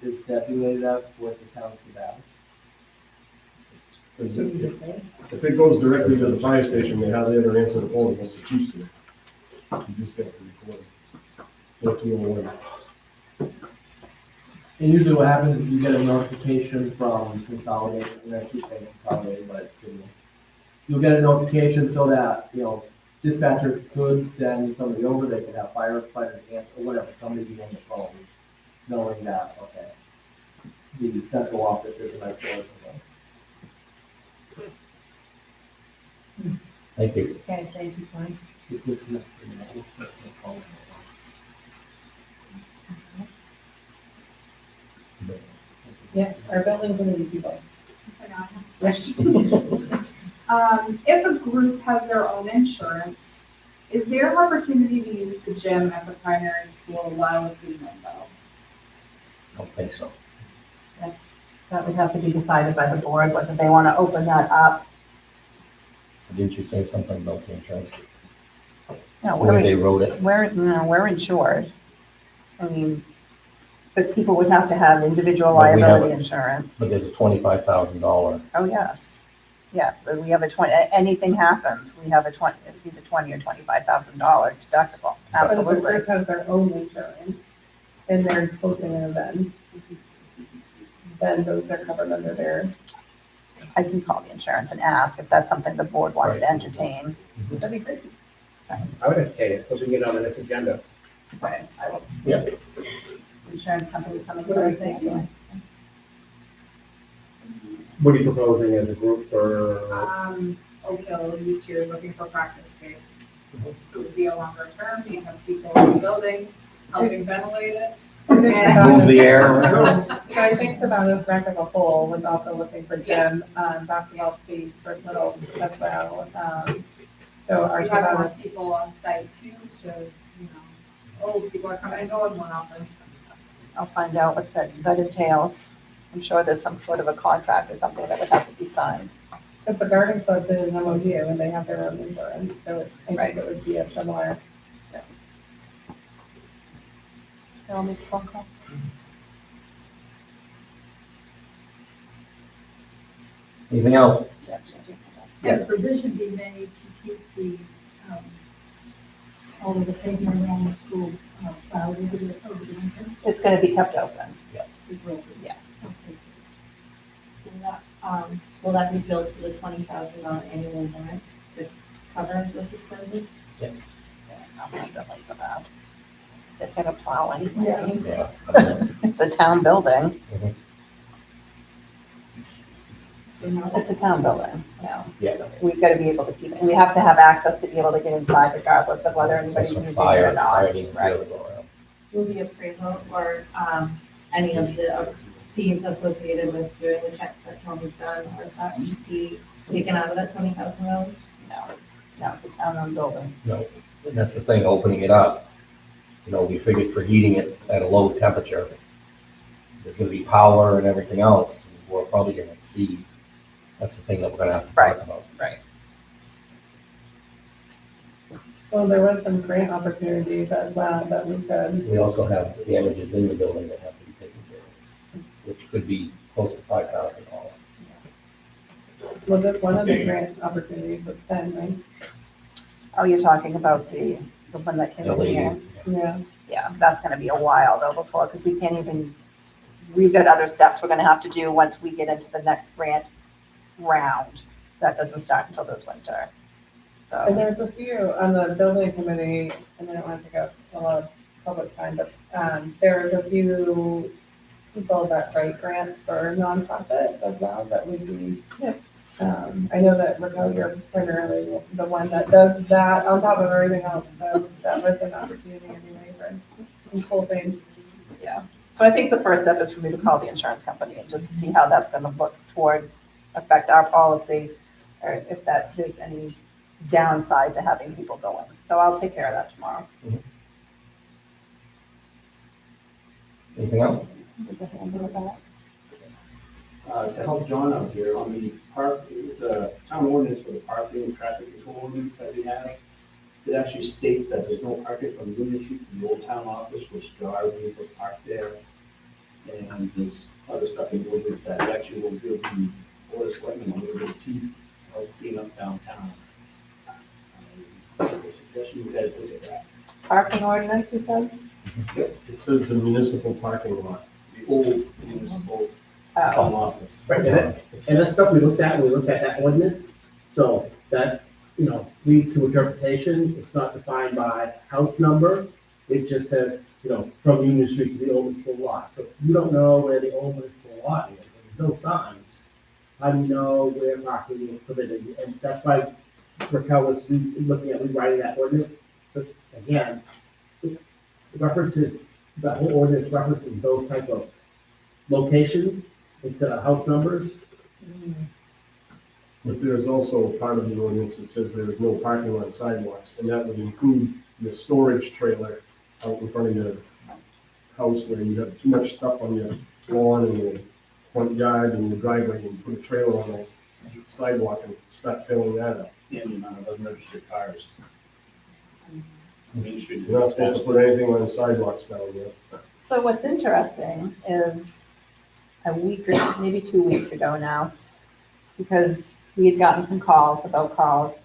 is designated as for the town of Savannah. If it goes directly to the fire station, they hardly ever answer the phone unless the chief's there. You just get the recording. Go to a And usually what happens is you get a notification from Consolidated, and I keep saying Consolidated, but it's Signal. You'll get a notification so that, dispatchers could send somebody over, they could have firefighters answer, or whatever, somebody be on the phone, knowing that, okay, the central office is an isolation zone. Thank you. Okay, thank you, Mike. It disconnects from the network. Yeah, our building committee people. If a group has their own insurance, is there an opportunity to use the gym at the primary school while it's in limbo? I don't think so. That would have to be decided by the board, whether they want to open that up. Didn't you say something about the insurance? No, Where they wrote it? We're insured. I mean, but people would have to have individual But we have liability a- insurance. But there's a $25,000. Oh, yes. Yes, we have anything happens, we have it's either $20,000 or $25,000 deductible. But if the Absolutely. group has their own insurance and they're hosting an event, then those are covered under theirs. I can call the insurance and ask if that's something the board wants to Right. entertain. That'd be great. I would entertain it, so we can get on the next agenda. Right, I will. Yeah. Insurance companies coming Thursday anyway. What are you proposing as a group, or? Oak Hill Youth Cheer is looking for practice space. So it would be a longer term, you have people in the building helping ventilate it. Move the air around. So I think Savannah's rec as a whole was also looking for gym, basketball space for little as well. So our We have more Savannah, people on site too, people are coming and going more often. I'll find out what that entails. I'm sure there's some sort of a contract or something that would have to be signed. because the garden club did an MOU and they have their own insurance, so I Right. think it would be a similar. I'll make a phone call. Anything else? Yeah, changing. Yes. provision be made to keep the, all of the pavement around the school, plowed over the winter? It's gonna be kept open, Yes. It will be. yes. Will that be billed to the $20,000 annual warrant to cover those expenses? Yeah, I'll have to look for that. They're gonna plow anything. Yeah. It's a town building. Mm-hmm. It's a town building, yeah. Yeah. We've gotta be able to keep it, and we have to have access to be able to get inside regardless of whether anybody's Some using it fire, or not. fire needs to be Right. able to go around. Will the appraisal or any of the fees associated with doing the checks that Tony's done or such be taken out of that $20,000? town. Now it's a town-owned building. No, and that's the thing, opening it up. You know, we figured for heating it at a low temperature, there's gonna be power and everything else, we're probably gonna exceed. That's the thing that we're gonna have to talk about. Right. Well, there was some grant opportunities as well that we could, We also have damages in the building that have to be taken care of, which could be close to $5,000. well, just one of the grant opportunities was 10, right? Oh, you're talking about the one that came in here? Yeah. Yeah, that's gonna be a while though before, because we can't even, we've got other steps we're gonna have to do once we get into the next grant round. That doesn't start until this winter. And So, there's a few on the building committee, and I don't want to take up a lot of public time, but there's a few people that write grants for nonprofits as well that would be, I know that Raquel, you're primarily the one that does that on top of everything else, so that was an opportunity anyway for some cool things. yeah. So I think the first step is for me to call the insurance company and just to see how that's gonna look toward affect our policy, or if that there's any downside to having people go in. So I'll take care of that tomorrow. Anything else? There's a handle of that. To help John out here, on the the town ordinance for the parking and traffic control ordinance that we have, it actually states that there's no parking from Union Street to the old town office, which there are vehicles parked there. And there's other stuff in the ordinance that actually will give the board of selectmen a little bit of teeth of being up downtown. I suggest you guys look at that. Parking ordinance, you said? Yep, it says the municipal parking lot, the old municipal town office. Right, and that's stuff we looked at, when we looked at that ordinance, so that's, leads to interpretation, it's not defined by house number, it just says, from Union Street to the old municipal lot, so if you don't know where the old municipal lot is, and there's no signs, how do you know where parking is permitted, and that's why Raquel was looking at rewriting that ordinance, but again, it references, the whole ordinance references those type of locations instead of house numbers. But there's also a part of the ordinance that says there is no parking on sidewalks, and that would include the storage trailer out in front of your house where you have too much stuff on your lawn and your front yard and your driveway, and put a trailer on the sidewalk and start filling that up. And the amount of unregistered cars. Main Street, you're not supposed to put anything on the sidewalks down there. So what's interesting is a week or maybe 2 weeks ago now, because we had gotten some calls about cars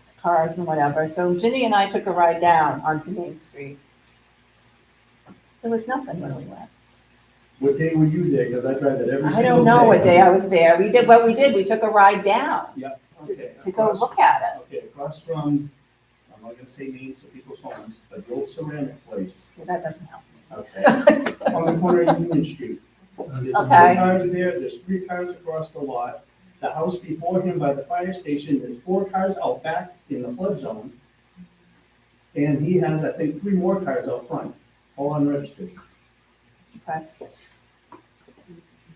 and whatever. So Ginny and I took a ride down onto Main Street. There was nothing when we went. What day were you there? Because I tried that every single day. I don't know what day I was there. We did what we did. We took a ride down Yep. Okay. to go look at it. Okay, across from, I'm not gonna say names of people's homes, but the old ceramic place. So that doesn't help me. Okay. On the corner of Union Street. There's 2 Okay. cars there, there's 3 cars across the lot. The house before him by the fire station, there's 4 cars out back in the flood zone. And he has, I think, 3 more cars out front, all unregistered. Okay. I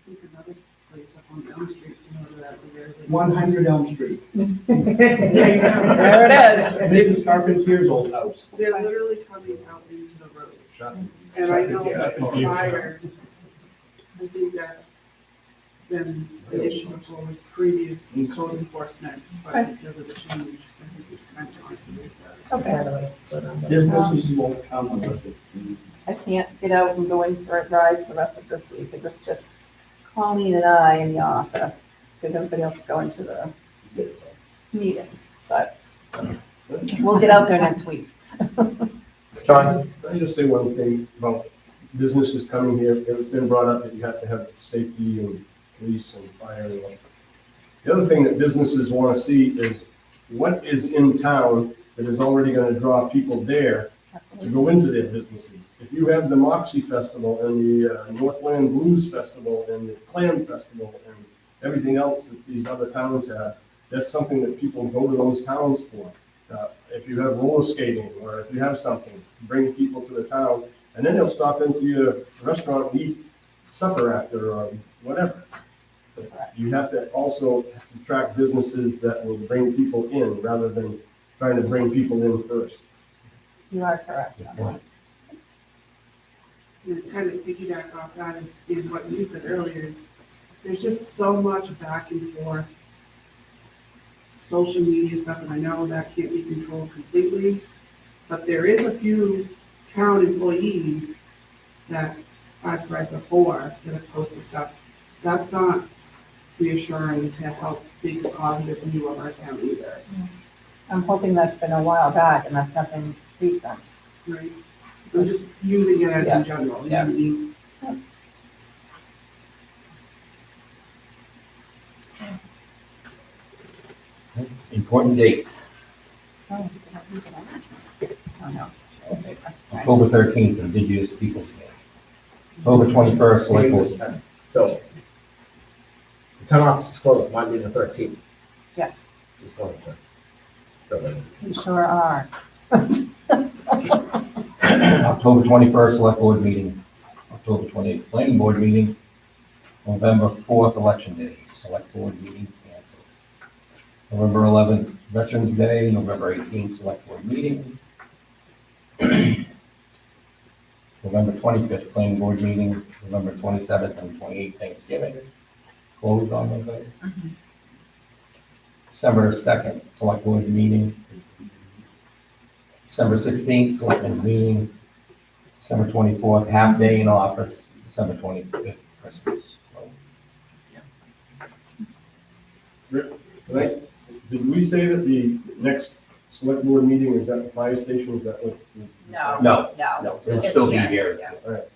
think another place up on Elm Street, similar to that, where they're like- 100 Elm Street. There it is. Mrs. Carpenter's old house. They're literally coming out into the road. And I know that the fire, I think that's been an issue for previous code enforcement, but because of the change, I think it's kind of on to this. Businesses won't come unless it's. I can't get out and go in for rides the rest of this week, because it's just Colleen and I in the office, because everybody else is going to the meetings, but we'll get out there next week. John, can I just say one thing about businesses coming here? It's been brought up that you have to have safety and police and fire and all. The other thing that businesses want to see is what is in town that is already going to draw people there to go into their businesses. If you have the Moxie Festival and the Northland Blues Festival and the Clam Festival and everything else that these other towns have, that's something that people go to those towns for. If you have roller skating or if you have something, bring people to the town, and then they'll stop into your restaurant and eat supper after or whatever. But you have to also attract businesses that will bring people in rather than trying to bring people in first. You are correct. And kind of piggyback off that and what you said earlier is, there's just so much back and forth. Social media stuff, and I know that can't be controlled completely, but there is a few town employees that I've read before that have posted stuff. That's not reassuring to help make a positive view of our town either. I'm hoping that's been a while back and that's nothing recent. Right. I'm just using it as Yeah. in general, you know what I mean? Important dates. Oh, no. October 13th, Indigenous Peoples' Day. October 21st, Select Board. So, the town office is closed Monday the 13th. Yes, Just wanted to throw that in. we sure are. October 21st, Select Board meeting. October 28th, Planning Board meeting. November 4th, Election Day, Select Board meeting canceled. November 11th, Veterans Day. November 18th, Select Board meeting. November 25th, Planning Board meeting. November 27th and 28th, Thanksgiving. Closed on those days. December 2nd, Select Board meeting. December 16th, Selectmen's meeting. December 24th, half day in office. December 25th, Christmas. Right? Did we say that the next select board meeting is at the fire station? Is that what? No. No, No. no, it'll still be here. All right.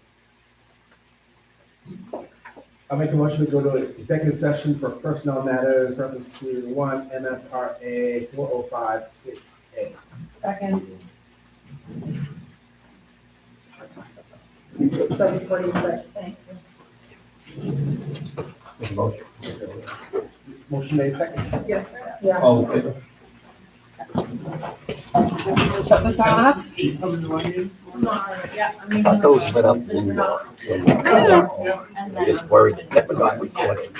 I'll make a motion to go to executive session for personnel matters, reference to 1 MSRA 4056A. Second. 7:46. Thank Make a motion. Motion made second. Yes. Yeah. All in favor? Shut this off? Yeah, I mean. Thought those lit up blue. And then- Just worried it never got recorded.